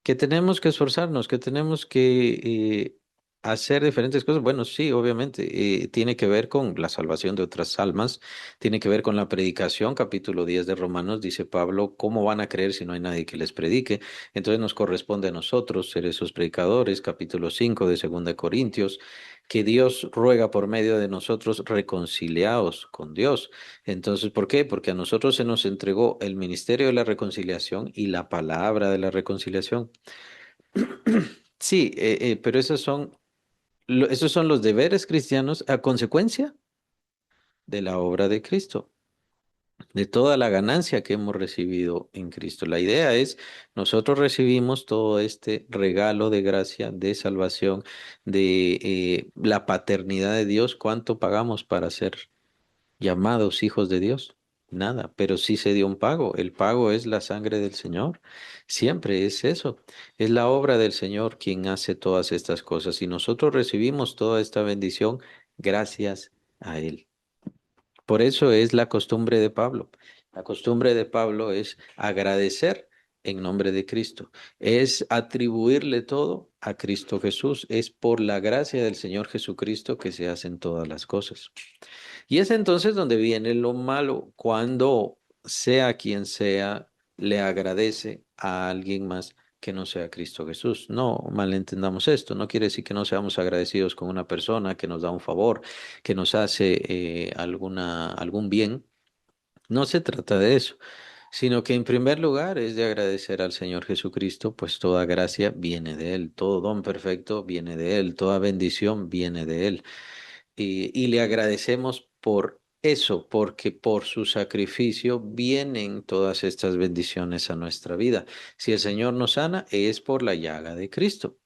que tenemos que esforzarnos, que tenemos que hacer diferentes cosas. Bueno, sí, obviamente, tiene que ver con la salvación de otras almas, tiene que ver con la predicación. Capítulo 10 de Romanos dice Pablo, ¿cómo van a creer si no hay nadie que les predique? Entonces nos corresponde a nosotros ser esos predicadores. Capítulo 5 de Segunda de Corintios, que Dios ruega por medio de nosotros reconciliados con Dios. Entonces, ¿por qué? Porque a nosotros se nos entregó el ministerio de la reconciliación y la palabra de la reconciliación. Sí, pero esos son los deberes cristianos a consecuencia de la obra de Cristo, de toda la ganancia que hemos recibido en Cristo. La idea es, nosotros recibimos todo este regalo de gracia, de salvación, de la paternidad de Dios. ¿Cuánto pagamos para ser llamados hijos de Dios? Nada, pero sí se dio un pago. El pago es la sangre del Señor. Siempre es eso. Es la obra del Señor quien hace todas estas cosas y nosotros recibimos toda esta bendición gracias a Él. Por eso es la costumbre de Pablo. La costumbre de Pablo es agradecer en nombre de Cristo. Es atribuirle todo a Cristo Jesús. Es por la gracia del Señor Jesucristo que se hacen todas las cosas. Y es entonces donde viene lo malo, cuando sea quien sea, le agradece a alguien más que no sea Cristo Jesús. No malentendamos esto. No quiere decir que no seamos agradecidos con una persona que nos da un favor, que nos hace algún bien. No se trata de eso, sino que en primer lugar es de agradecer al Señor Jesucristo, pues toda gracia viene de Él, todo don perfecto viene de Él, toda bendición viene de Él. Y le agradecemos por eso, porque por su sacrificio vienen todas estas bendiciones a nuestra vida. Si el Señor nos sana, es por la llaga de Cristo.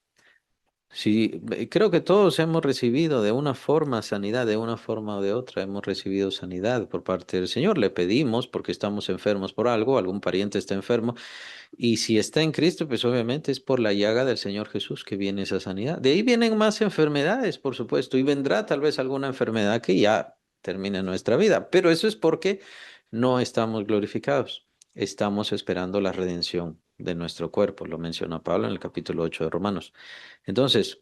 Sí, creo que todos hemos recibido de una forma sanidad, de una forma o de otra, hemos recibido sanidad por parte del Señor. Le pedimos porque estamos enfermos por algo, algún pariente está enfermo, y si está en Cristo, pues obviamente es por la llaga del Señor Jesús que viene esa sanidad. De ahí vienen más enfermedades, por supuesto, y vendrá tal vez alguna enfermedad que ya termine nuestra vida, pero eso es porque no estamos glorificados. Estamos esperando la redención de nuestro cuerpo, lo menciona Pablo en el capítulo 8 de Romanos. Entonces,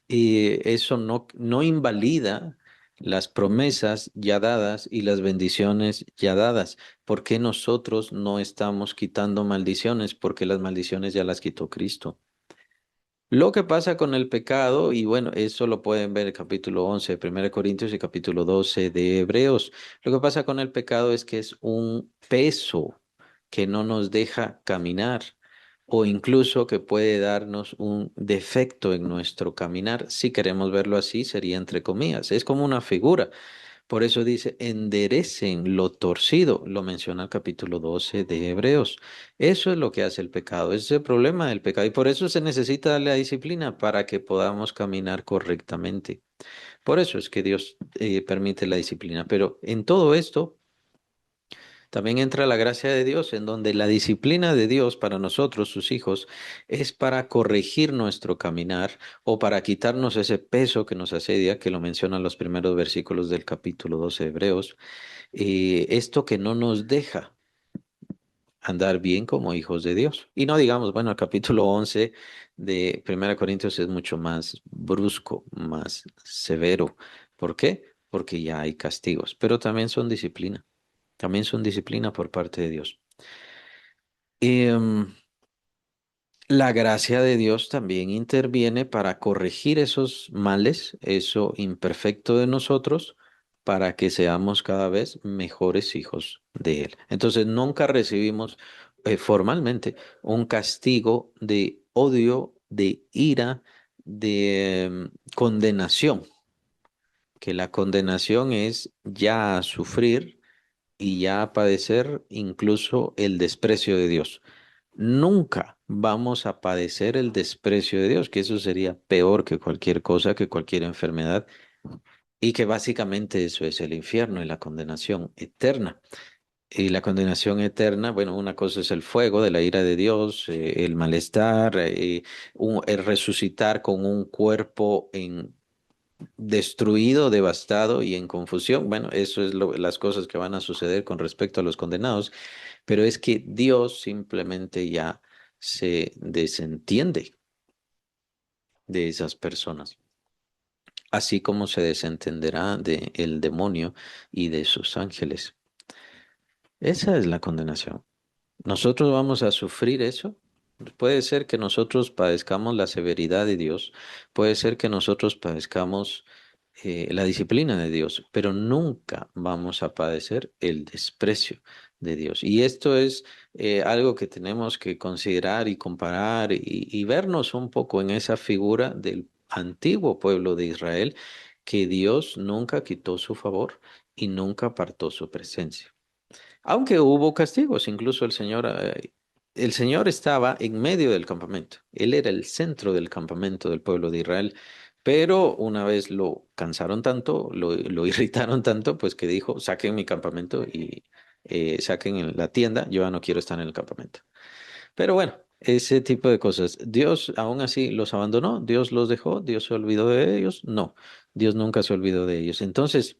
y eso no invalida las promesas ya dadas y las bendiciones ya dadas. ¿Por qué nosotros no estamos quitando maldiciones? Porque las maldiciones ya las quitó Cristo. Lo que pasa con el pecado, y bueno, eso lo pueden ver en el capítulo 11 de 1 Corintios y capítulo 12 de Hebreos. Lo que pasa con el pecado es que es un peso que no nos deja caminar o incluso que puede darnos un defecto en nuestro caminar. Si queremos verlo así, sería entre comillas. Es como una figura. Por eso dice, enderecen lo torcido, lo menciona el capítulo 12 de Hebreos. Eso es lo que hace el pecado, ese es el problema del pecado y por eso se necesita la disciplina para que podamos caminar correctamente. Por eso es que Dios permite la disciplina. Pero en todo esto también entra la gracia de Dios, en donde la disciplina de Dios para nosotros, sus hijos, es para corregir nuestro caminar o para quitarnos ese peso que nos asedia, que lo mencionan los primeros versículos del capítulo 12 de Hebreos, esto que no nos deja andar bien como hijos de Dios. Y no digamos, bueno, el capítulo 11 de Primera Corintios es mucho más brusco, más severo. ¿Por qué? Porque ya hay castigos, pero también son disciplina por parte de Dios. Y, la gracia de Dios también interviene para corregir esos males, eso imperfecto de nosotros, para que seamos cada vez mejores hijos de Él. Entonces, nunca recibimos formalmente un castigo de odio, de ira, de condenación, que la condenación es ya sufrir y ya padecer incluso el desprecio de Dios. Nunca vamos a padecer el desprecio de Dios, que eso sería peor que cualquier cosa, que cualquier enfermedad, y que básicamente eso es el infierno y la condenación eterna. Y la condenación eterna, bueno, una cosa es el fuego de la ira de Dios, el malestar, el resucitar con un cuerpo destruido, devastado y en confusión. Bueno, eso es las cosas que van a suceder con respecto a los condenados, pero es que Dios simplemente ya se desentiende de esas personas, así como se desentenderá de el demonio y de sus ángeles. Esa es la condenación. Nosotros vamos a sufrir eso. Puede ser que nosotros padezcamos la severidad de Dios, puede ser que nosotros padezcamos la disciplina de Dios, pero nunca vamos a padecer el desprecio de Dios. Y esto es algo que tenemos que considerar y comparar y vernos un poco en esa figura del antiguo pueblo de Israel, que Dios nunca quitó su favor y nunca apartó su presencia. Aunque hubo castigos, incluso el Señor estaba en medio del campamento. Él era el centro del campamento del pueblo de Israel. Pero una vez lo cansaron tanto, lo irritaron tanto, pues que dijo, saquen mi campamento y saquen en la tienda, yo ya no quiero estar en el campamento. Pero bueno, ese tipo de cosas. Dios aún así los abandonó, Dios los dejó, Dios se olvidó de ellos. No, Dios nunca se olvidó de ellos. Entonces,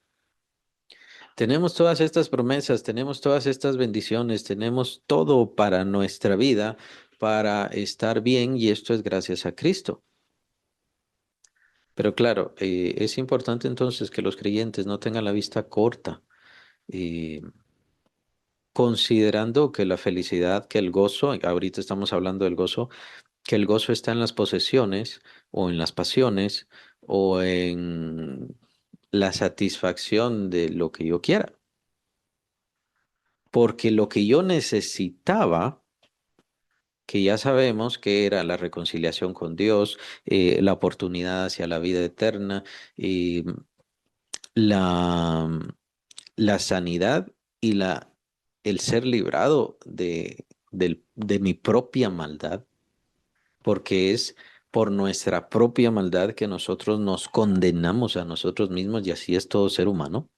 tenemos todas estas promesas, tenemos todas estas bendiciones, tenemos todo para nuestra vida, para estar bien, y esto es gracias a Cristo. Pero claro, es importante entonces que los creyentes no tengan la vista corta. considerando que la felicidad, que el gozo, ahorita estamos hablando del gozo, que el gozo está en las posesiones o en las pasiones o en la satisfacción de lo que yo quiera. Porque lo que yo necesitaba, que ya sabemos que era la reconciliación con Dios, la oportunidad hacia la vida eterna, y la, la sanidad y el ser librado de mi propia maldad, porque es por nuestra propia maldad que nosotros nos condenamos a nosotros mismos y así es todo ser humano.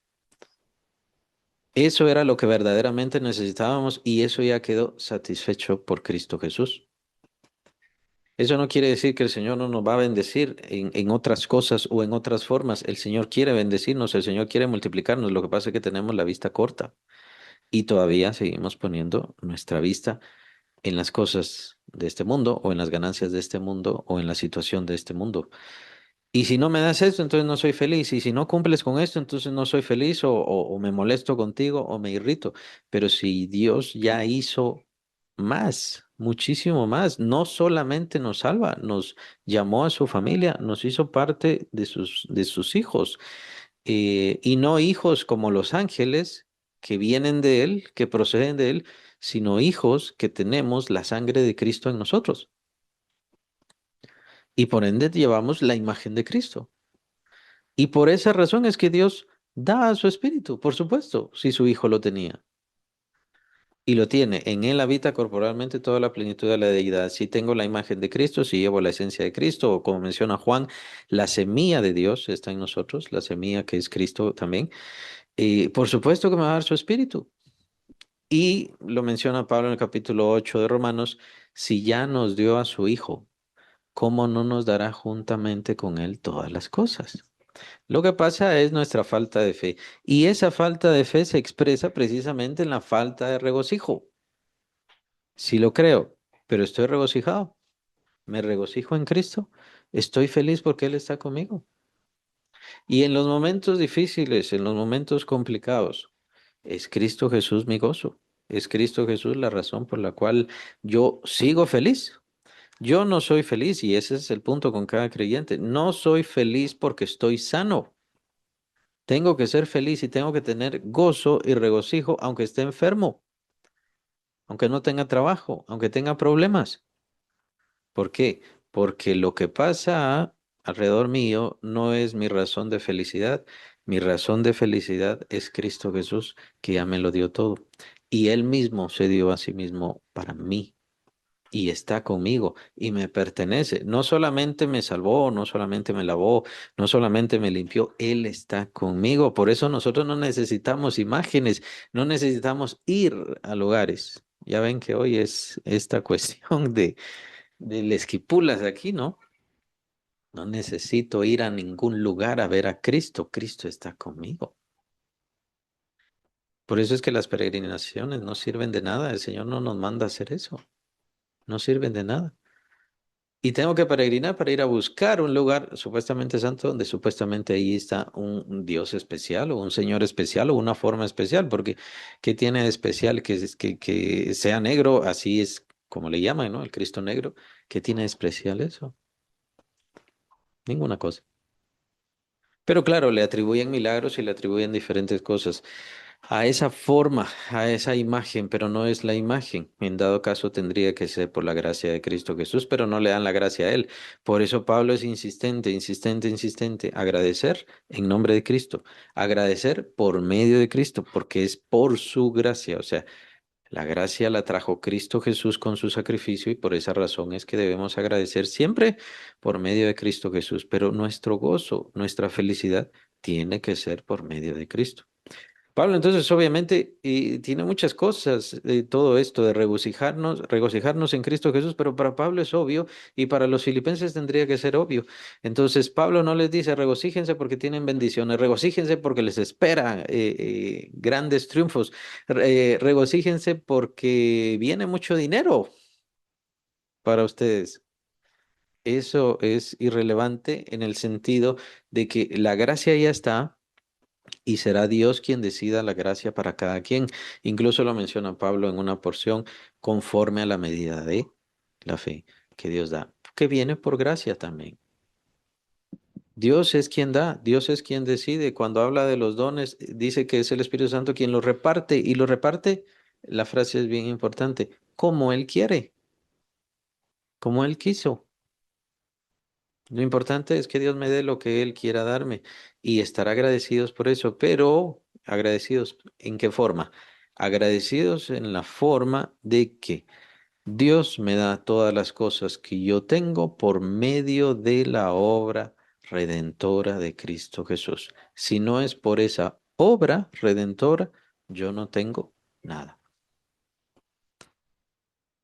Eso era lo que verdaderamente necesitábamos y eso ya quedó satisfecho por Cristo Jesús. Eso no quiere decir que el Señor no nos va a bendecir en otras cosas o en otras formas. El Señor quiere bendecirnos, el Señor quiere multiplicarnos. Lo que pasa es que tenemos la vista corta y todavía seguimos poniendo nuestra vista en las cosas de este mundo o en las ganancias de este mundo o en la situación de este mundo. Y si no me das esto, entonces no soy feliz. Y si no cumples con esto, entonces no soy feliz o me molesto contigo o me irrito. Pero si Dios ya hizo más, muchísimo más, no solamente nos salva, nos llamó a su familia, nos hizo parte de sus hijos. Y no hijos como los ángeles que vienen de Él, que proceden de Él, sino hijos que tenemos la sangre de Cristo en nosotros. Y por ende llevamos la imagen de Cristo. Y por esa razón es que Dios da a su espíritu, por supuesto, si su Hijo lo tenía. Y lo tiene. En Él habita corporalmente toda la plenitud de la deidad. Si tengo la imagen de Cristo, si llevo la esencia de Cristo, o como menciona Juan, la semilla de Dios está en nosotros, la semilla que es Cristo también. Y por supuesto que me va a dar su espíritu. Y lo menciona Pablo en el capítulo 8 de Romanos, si ya nos dio a su Hijo, ¿cómo no nos dará juntamente con Él todas las cosas? Lo que pasa es nuestra falta de fe. Y esa falta de fe se expresa precisamente en la falta de regocijo. Sí lo creo, pero estoy regocijado. Me regocijo en Cristo. Estoy feliz porque Él está conmigo. Y en los momentos difíciles, en los momentos complicados, es Cristo Jesús mi gozo. Es Cristo Jesús la razón por la cual yo sigo feliz. Yo no soy feliz y ese es el punto con cada creyente. No soy feliz porque estoy sano. Tengo que ser feliz y tengo que tener gozo y regocijo aunque esté enfermo, aunque no tenga trabajo, aunque tenga problemas. ¿Por qué? Porque lo que pasa alrededor mío no es mi razón de felicidad. Mi razón de felicidad es Cristo Jesús, que ya me lo dio todo. Y Él mismo se dio a sí mismo para mí. Y está conmigo y me pertenece. No solamente me salvó, no solamente me lavó, no solamente me limpió, Él está conmigo. Por eso nosotros no necesitamos imágenes, no necesitamos ir a lugares. Ya ven que hoy es esta cuestión de esquipulas aquí, ¿no? No necesito ir a ningún lugar a ver a Cristo, Cristo está conmigo. Por eso es que las peregrinaciones no sirven de nada, el Señor no nos manda a hacer eso, no sirven de nada. Y tengo que peregrinar para ir a buscar un lugar supuestamente santo donde supuestamente ahí está un Dios especial o un Señor especial o una forma especial, porque ¿qué tiene de especial que sea negro? Así es como le llaman, ¿no? El Cristo negro. ¿Qué tiene de especial eso? Ninguna cosa. Pero claro, le atribuyen milagros y le atribuyen diferentes cosas a esa forma, a esa imagen, pero no es la imagen. En dado caso tendría que ser por la gracia de Cristo Jesús, pero no le dan la gracia a Él. Por eso Pablo es insistente, insistente, insistente. Agradecer en nombre de Cristo. Agradecer por medio de Cristo, porque es por su gracia. O sea, la gracia la trajo Cristo Jesús con su sacrificio y por esa razón es que debemos agradecer siempre por medio de Cristo Jesús. Pero nuestro gozo, nuestra felicidad tiene que ser por medio de Cristo. Pablo, entonces obviamente tiene muchas cosas, todo esto de regocijarnos en Cristo Jesús, pero para Pablo es obvio y para los filipenses tendría que ser obvio. Entonces Pablo no les dice regocíjense porque tienen bendiciones, regocíjense porque les espera grandes triunfos, regocíjense porque viene mucho dinero para ustedes. Eso es irrelevante en el sentido de que la gracia ya está. y será Dios quien decida la gracia para cada quien. Incluso lo menciona Pablo en una porción conforme a la medida de la fe que Dios da, que viene por gracia también. Dios es quien da, Dios es quien decide. Cuando habla de los dones, dice que es el Espíritu Santo quien los reparte y los reparte, la frase es bien importante, como Él quiere, como Él quiso. Lo importante es que Dios me dé lo que Él quiera darme y estar agradecidos por eso, pero agradecidos ¿en qué forma? Agradecidos en la forma de que Dios me da todas las cosas que yo tengo por medio de la obra redentora de Cristo Jesús. Si no es por esa obra redentora, yo no tengo nada,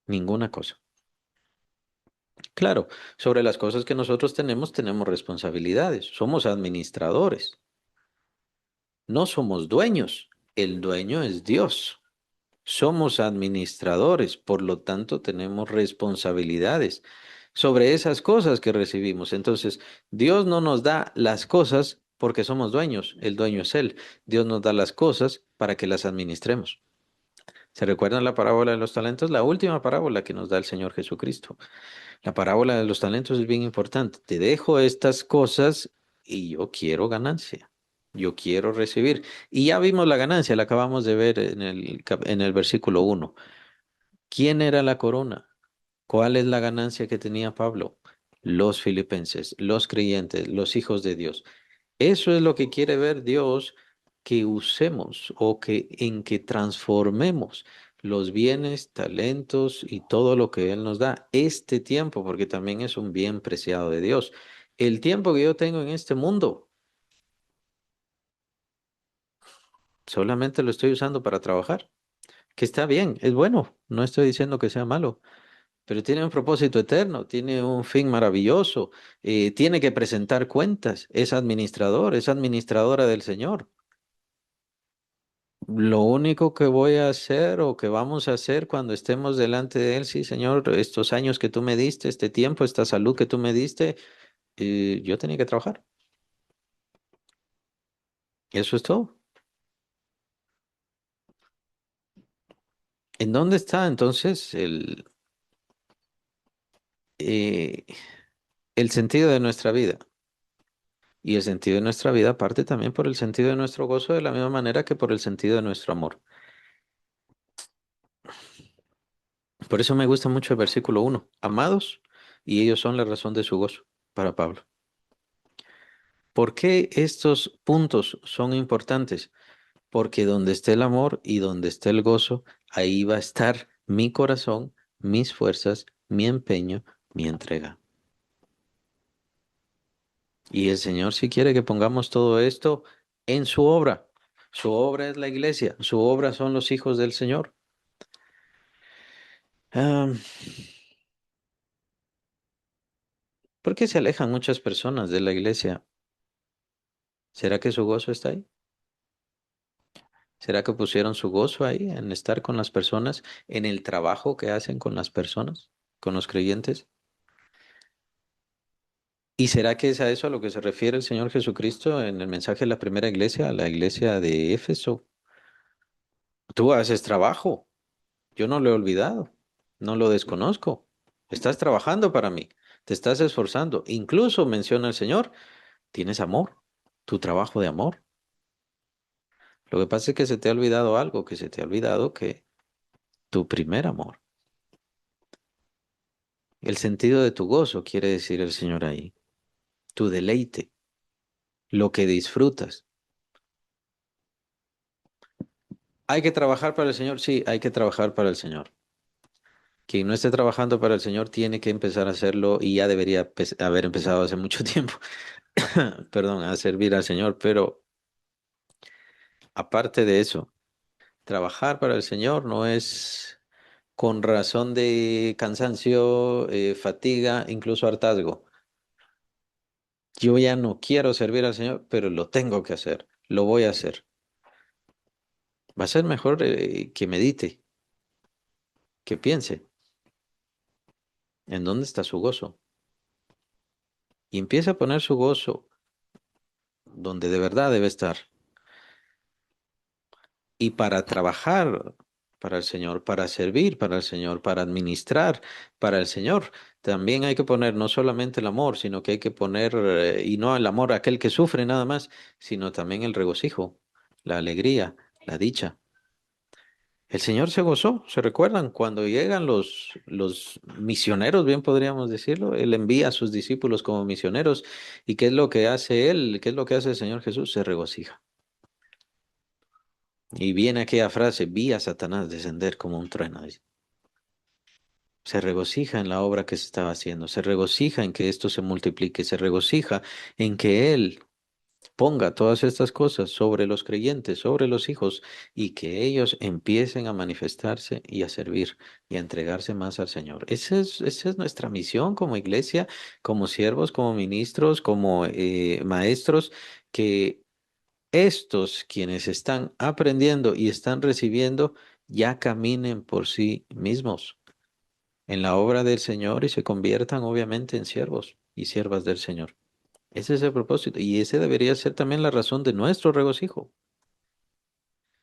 ninguna cosa. Claro, sobre las cosas que nosotros tenemos, tenemos responsabilidades. Somos administradores, no somos dueños. El dueño es Dios. Somos administradores, por lo tanto tenemos responsabilidades sobre esas cosas que recibimos. Entonces, Dios no nos da las cosas porque somos dueños, el dueño es Él. Dios nos da las cosas para que las administremos. ¿Se recuerdan la parábola de los talentos? La última parábola que nos da el Señor Jesucristo. La parábola de los talentos es bien importante. Te dejo estas cosas y yo quiero ganancia. Yo quiero recibir. Y ya vimos la ganancia, la acabamos de ver en el versículo 1. ¿Quién era la corona? ¿Cuál es la ganancia que tenía Pablo? Los filipenses, los creyentes, los hijos de Dios. Eso es lo que quiere ver Dios, que usemos o que en que transformemos los bienes, talentos y todo lo que Él nos da, este tiempo, porque también es un bien preciado de Dios. El tiempo que yo tengo en este mundo, solamente lo estoy usando para trabajar, que está bien, es bueno, no estoy diciendo que sea malo. Pero tiene un propósito eterno, tiene un fin maravilloso, tiene que presentar cuentas, es administrador, es administradora del Señor. Lo único que voy a hacer o que vamos a hacer cuando estemos delante de Él, sí, Señor, estos años que tú me diste, este tiempo, esta salud que tú me diste, yo tenía que trabajar. Eso es todo. ¿En dónde está entonces eh, el sentido de nuestra vida? Y el sentido de nuestra vida parte también por el sentido de nuestro gozo, de la misma manera que por el sentido de nuestro amor. Por eso me gusta mucho el versículo 1. Amados, y ellos son la razón de su gozo para Pablo. ¿Por qué estos puntos son importantes? Porque donde esté el amor y donde esté el gozo, ahí va a estar mi corazón, mis fuerzas, mi empeño, mi entrega. Y el Señor si quiere que pongamos todo esto en su obra. Su obra es la iglesia, su obra son los hijos del Señor. Ah, ¿Por qué se alejan muchas personas de la iglesia? ¿Será que su gozo está ahí? ¿Será que pusieron su gozo ahí en estar con las personas, en el trabajo que hacen con las personas, con los creyentes? ¿Y será que es a eso a lo que se refiere el Señor Jesucristo en el mensaje de la primera iglesia, a la iglesia de Éfeso? Tú haces trabajo, yo no lo he olvidado, no lo desconozco. Estás trabajando para mí, te estás esforzando. Incluso menciona el Señor, tienes amor, tu trabajo de amor. Lo que pasa es que se te ha olvidado algo, que se te ha olvidado que tu primer amor. El sentido de tu gozo, quiere decir el Señor ahí. Tu deleite, lo que disfrutas. ¿Hay que trabajar para el Señor? Sí, hay que trabajar para el Señor. Quien no esté trabajando para el Señor tiene que empezar a hacerlo y ya debería haber empezado hace mucho tiempo, perdón, a servir al Señor. Pero aparte de eso, trabajar para el Señor no es con razón de cansancio, fatiga, incluso hartazgo. Yo ya no quiero servir al Señor, pero lo tengo que hacer, lo voy a hacer. Va a ser mejor que medite, que piense en dónde está su gozo y empiece a poner su gozo donde de verdad debe estar, y para trabajar para el Señor, para servir para el Señor, para administrar para el Señor. También hay que poner no solamente el amor, sino que hay que poner, y no el amor a aquel que sufre nada más, sino también el regocijo, la alegría, la dicha. El Señor se gozó, ¿se recuerdan? Cuando llegan los misioneros, bien podríamos decirlo, Él envía a sus discípulos como misioneros. ¿Y qué es lo que hace Él? ¿Qué es lo que hace el Señor Jesús? Se regocija. Y viene aquella frase, vi a Satanás descender como un trueno. Dice. Se regocija en la obra que se estaba haciendo, se regocija en que esto se multiplique, se regocija en que Él ponga todas estas cosas sobre los creyentes, sobre los hijos, y que ellos empiecen a manifestarse y a servir y a entregarse más al Señor. Esa es nuestra misión como iglesia, como siervos, como ministros, como maestros, que estos quienes están aprendiendo y están recibiendo ya caminen por sí mismos en la obra del Señor y se conviertan obviamente en siervos y siervas del Señor. Ese es el propósito y ese debería ser también la razón de nuestro regocijo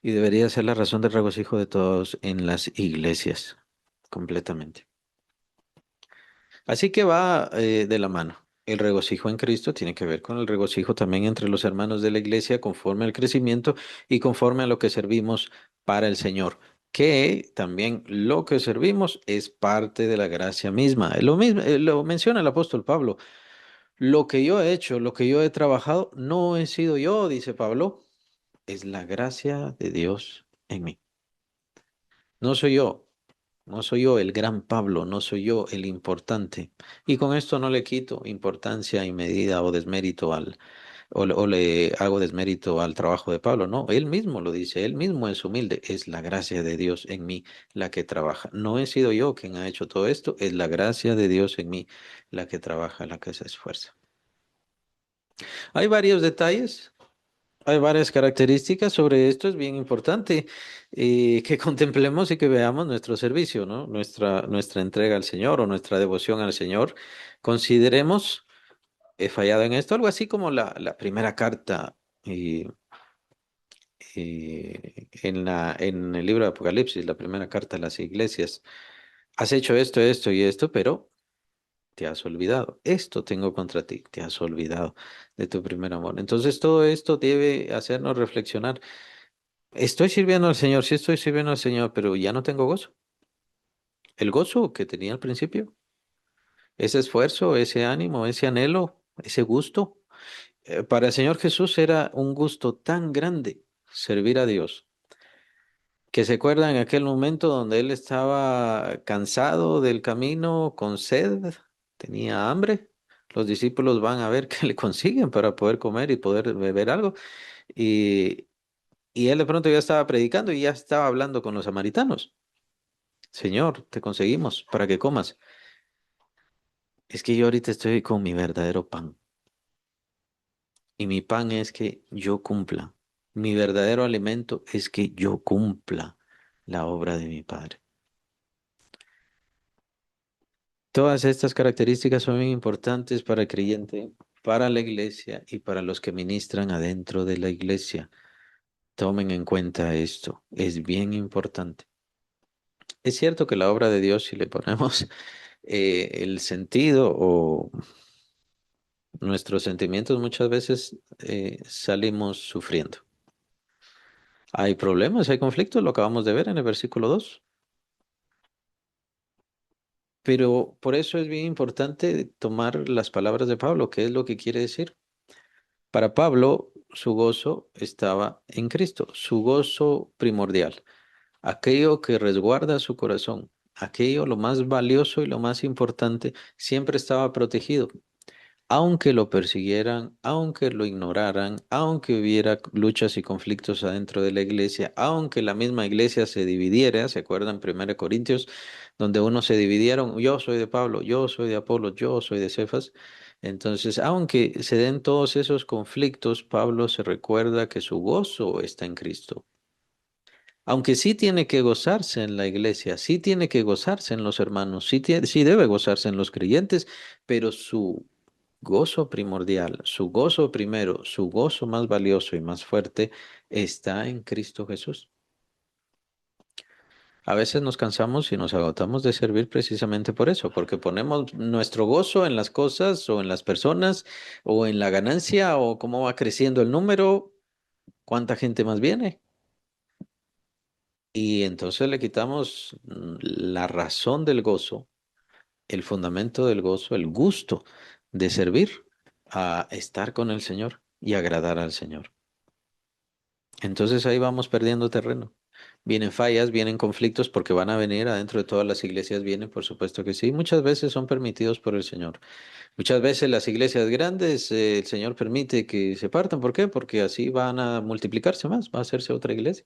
y debería ser la razón del regocijo de todos en las iglesias, completamente. Así que va de la mano. El regocijo en Cristo tiene que ver con el regocijo también entre los hermanos de la iglesia conforme al crecimiento y conforme a lo que servimos para el Señor. Que también lo que servimos es parte de la gracia misma. Lo mismo, lo menciona el apóstol Pablo. Lo que yo he hecho, lo que yo he trabajado, no he sido yo, dice Pablo, es la gracia de Dios en mí. No soy yo, no soy yo el gran Pablo, no soy yo el importante. Y con esto no le quito importancia y medida o desmérito o le hago desmérito al trabajo de Pablo. No, él mismo lo dice, él mismo es humilde, es la gracia de Dios en mí la que trabaja. No he sido yo quien ha hecho todo esto, es la gracia de Dios en mí la que trabaja, la que se esfuerza. Hay varios detalles. Hay varias características sobre esto, es bien importante que contemplemos y que veamos nuestro servicio, ¿no? Nuestra entrega al Señor o nuestra devoción al Señor. Consideremos, he fallado en esto, algo así como la primera carta en el libro de Apocalipsis, la primera carta a las iglesias. Has hecho esto, esto y esto, pero te has olvidado. Esto tengo contra ti, te has olvidado de tu primer amor. Entonces todo esto debe hacernos reflexionar. Estoy sirviendo al Señor, sí estoy sirviendo al Señor, pero ya no tengo gozo. El gozo que tenía al principio, ese esfuerzo, ese ánimo, ese anhelo, ese gusto. Para el Señor Jesús era un gusto tan grande servir a Dios, que se acuerda en aquel momento donde él estaba cansado del camino, con sed, tenía hambre. Los discípulos van a ver qué le consiguen para poder comer y poder beber algo. Y, y él de pronto ya estaba predicando y ya estaba hablando con los samaritanos. Señor, te conseguimos para que comas. Es que yo ahorita estoy con mi verdadero pan. Y mi pan es que yo cumpla. Mi verdadero alimento es que yo cumpla la obra de mi Padre. Todas estas características son bien importantes para el creyente, para la iglesia y para los que ministran adentro de la iglesia. Tomen en cuenta esto. Es bien importante. Es cierto que la obra de Dios, si le ponemos el sentido o nuestros sentimientos muchas veces salimos sufriendo. Hay problemas, hay conflictos, lo acabamos de ver en el versículo 2. Pero por eso es bien importante tomar las palabras de Pablo, qué es lo que quiere decir. Para Pablo, su gozo estaba en Cristo, su gozo primordial, aquello que resguarda su corazón, aquello lo más valioso y lo más importante, siempre estaba protegido. Aunque lo persiguieran, aunque lo ignoraran, aunque hubiera luchas y conflictos adentro de la iglesia, aunque la misma iglesia se dividiera, ¿se acuerdan? 1 Corintios, donde unos se dividieron, yo soy de Pablo, yo soy de Apolo, yo soy de Cefas. Entonces, aunque se den todos esos conflictos, Pablo se recuerda que su gozo está en Cristo. Aunque sí tiene que gozarse en la iglesia, sí tiene que gozarse en los hermanos, sí debe gozarse en los creyentes, pero su gozo primordial, su gozo primero, su gozo más valioso y más fuerte está en Cristo Jesús. A veces nos cansamos y nos agotamos de servir precisamente por eso, porque ponemos nuestro gozo en las cosas o en las personas o en la ganancia o cómo va creciendo el número, cuánta gente más viene. Y entonces le quitamos la razón del gozo, el fundamento del gozo, el gusto de servir a estar con el Señor y agradar al Señor. Entonces ahí vamos perdiendo terreno. Vienen fallas, vienen conflictos porque van a venir adentro de todas las iglesias, vienen, por supuesto que sí. Muchas veces son permitidos por el Señor. Muchas veces las iglesias grandes, el Señor permite que se partan. ¿Por qué? Porque así van a multiplicarse más, va a hacerse otra iglesia.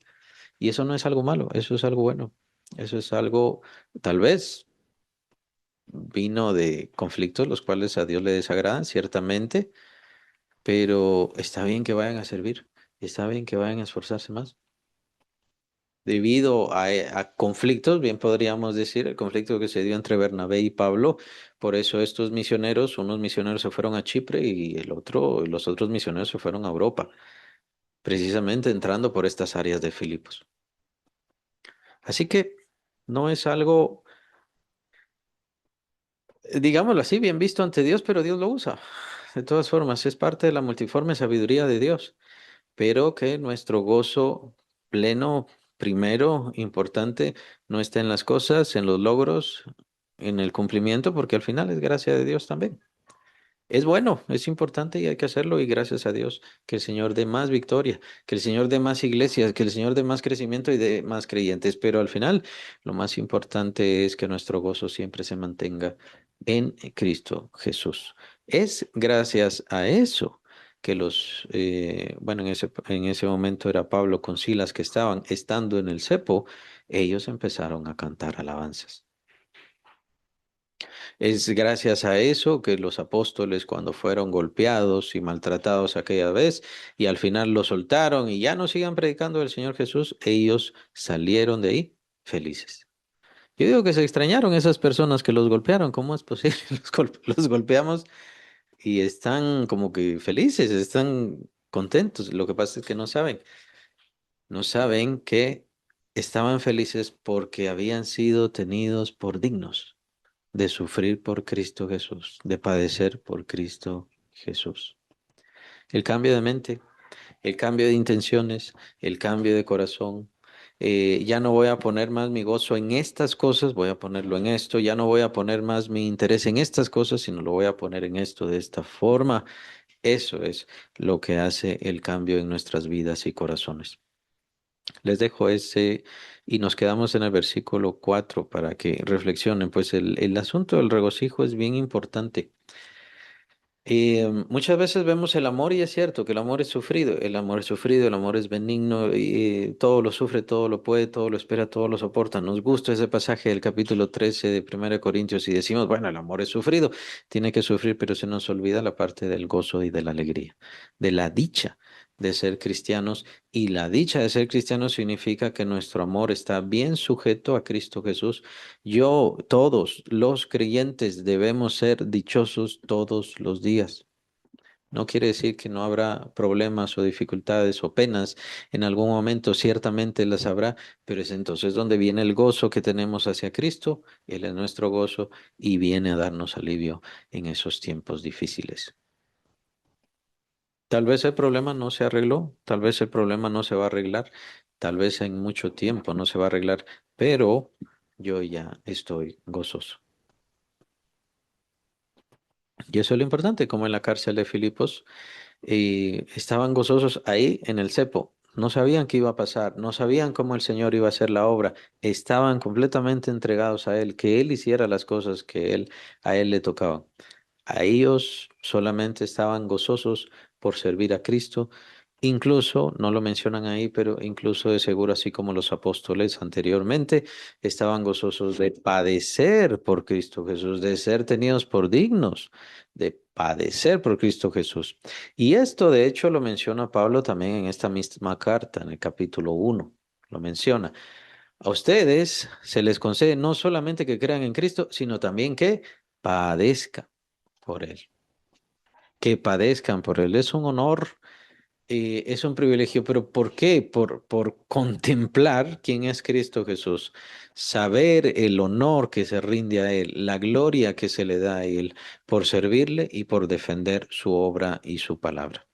Y eso no es algo malo, eso es algo bueno. Eso es algo, tal vez vino de conflictos los cuales a Dios le desagradan, ciertamente, pero está bien que vayan a servir, está bien que vayan a esforzarse más. Debido a conflictos, bien podríamos decir, el conflicto que se dio entre Bernabé y Pablo, por eso estos misioneros, unos misioneros se fueron a Chipre y los otros misioneros se fueron a Europa, precisamente entrando por estas áreas de Filipos. Así que no es algo, digámoslo así, bien visto ante Dios, pero Dios lo usa. De todas formas, es parte de la multiforme sabiduría de Dios, pero que nuestro gozo pleno, primero, importante, no está en las cosas, en los logros, en el cumplimiento, porque al final es gracia de Dios también. Es bueno, es importante y hay que hacerlo y gracias a Dios que el Señor dé más victoria, que el Señor dé más iglesias, que el Señor dé más crecimiento y dé más creyentes, pero al final lo más importante es que nuestro gozo siempre se mantenga en Cristo Jesús. Es gracias a eso que bueno, en ese momento era Pablo con Silas que estaban estando en el cepo, ellos empezaron a cantar alabanzas. Es gracias a eso que los apóstoles cuando fueron golpeados y maltratados aquella vez y al final los soltaron y ya no sigan predicando el Señor Jesús, ellos salieron de ahí felices. Yo digo que se extrañaron esas personas que los golpearon. ¿Cómo es posible? Los golpeamos y están como que felices, están contentos. Lo que pasa es que no saben que estaban felices porque habían sido tenidos por dignos de sufrir por Cristo Jesús, de padecer por Cristo Jesús. El cambio de mente, el cambio de intenciones, el cambio de corazón. Ya no voy a poner más mi gozo en estas cosas, voy a ponerlo en esto. Ya no voy a poner más mi interés en estas cosas, sino lo voy a poner en esto de esta forma. Eso es lo que hace el cambio en nuestras vidas y corazones. Les dejo ese y nos quedamos en el versículo 4 para que reflexionen. Pues el asunto del regocijo es bien importante. Muchas veces vemos el amor y es cierto que el amor es sufrido, el amor es sufrido, el amor es benigno y todo lo sufre, todo lo puede, todo lo espera, todo lo soporta. Nos gusta ese pasaje del capítulo 13 de 1 Corintios y decimos, bueno, el amor es sufrido, tiene que sufrir, pero se nos olvida la parte del gozo y de la alegría, de la dicha de ser cristianos y la dicha de ser cristianos significa que nuestro amor está bien sujeto a Cristo Jesús. Todos los creyentes debemos ser dichosos todos los días. No quiere decir que no habrá problemas o dificultades o penas. En algún momento ciertamente las habrá, pero es entonces donde viene el gozo que tenemos hacia Cristo. Él es nuestro gozo y viene a darnos alivio en esos tiempos difíciles. Tal vez el problema no se arregló, tal vez el problema no se va a arreglar, tal vez en mucho tiempo no se va a arreglar, pero yo ya estoy gozoso. Y eso es lo importante, como en la cárcel de Filipos, y estaban gozosos ahí en el cepo. No sabían qué iba a pasar, no sabían cómo el Señor iba a hacer la obra, estaban completamente entregados a Él, que Él hiciera las cosas que a Él le tocaban. A ellos solamente estaban gozosos por servir a Cristo. Incluso, no lo mencionan ahí, pero incluso de seguro, así como los apóstoles anteriormente, estaban gozosos de padecer por Cristo Jesús, de ser tenidos por dignos, de padecer por Cristo Jesús. Y esto, de hecho, lo menciona Pablo también en esta misma carta, en el capítulo 1. Lo menciona. A ustedes se les concede no solamente que crean en Cristo, sino también que padezcan por Él. Que padezcan por Él. Es un honor Es un privilegio, pero ¿por qué? Por contemplar quién es Cristo Jesús, saber el honor que se rinde a Él, la gloria que se le da a Él, por servirle y por defender su obra y su palabra.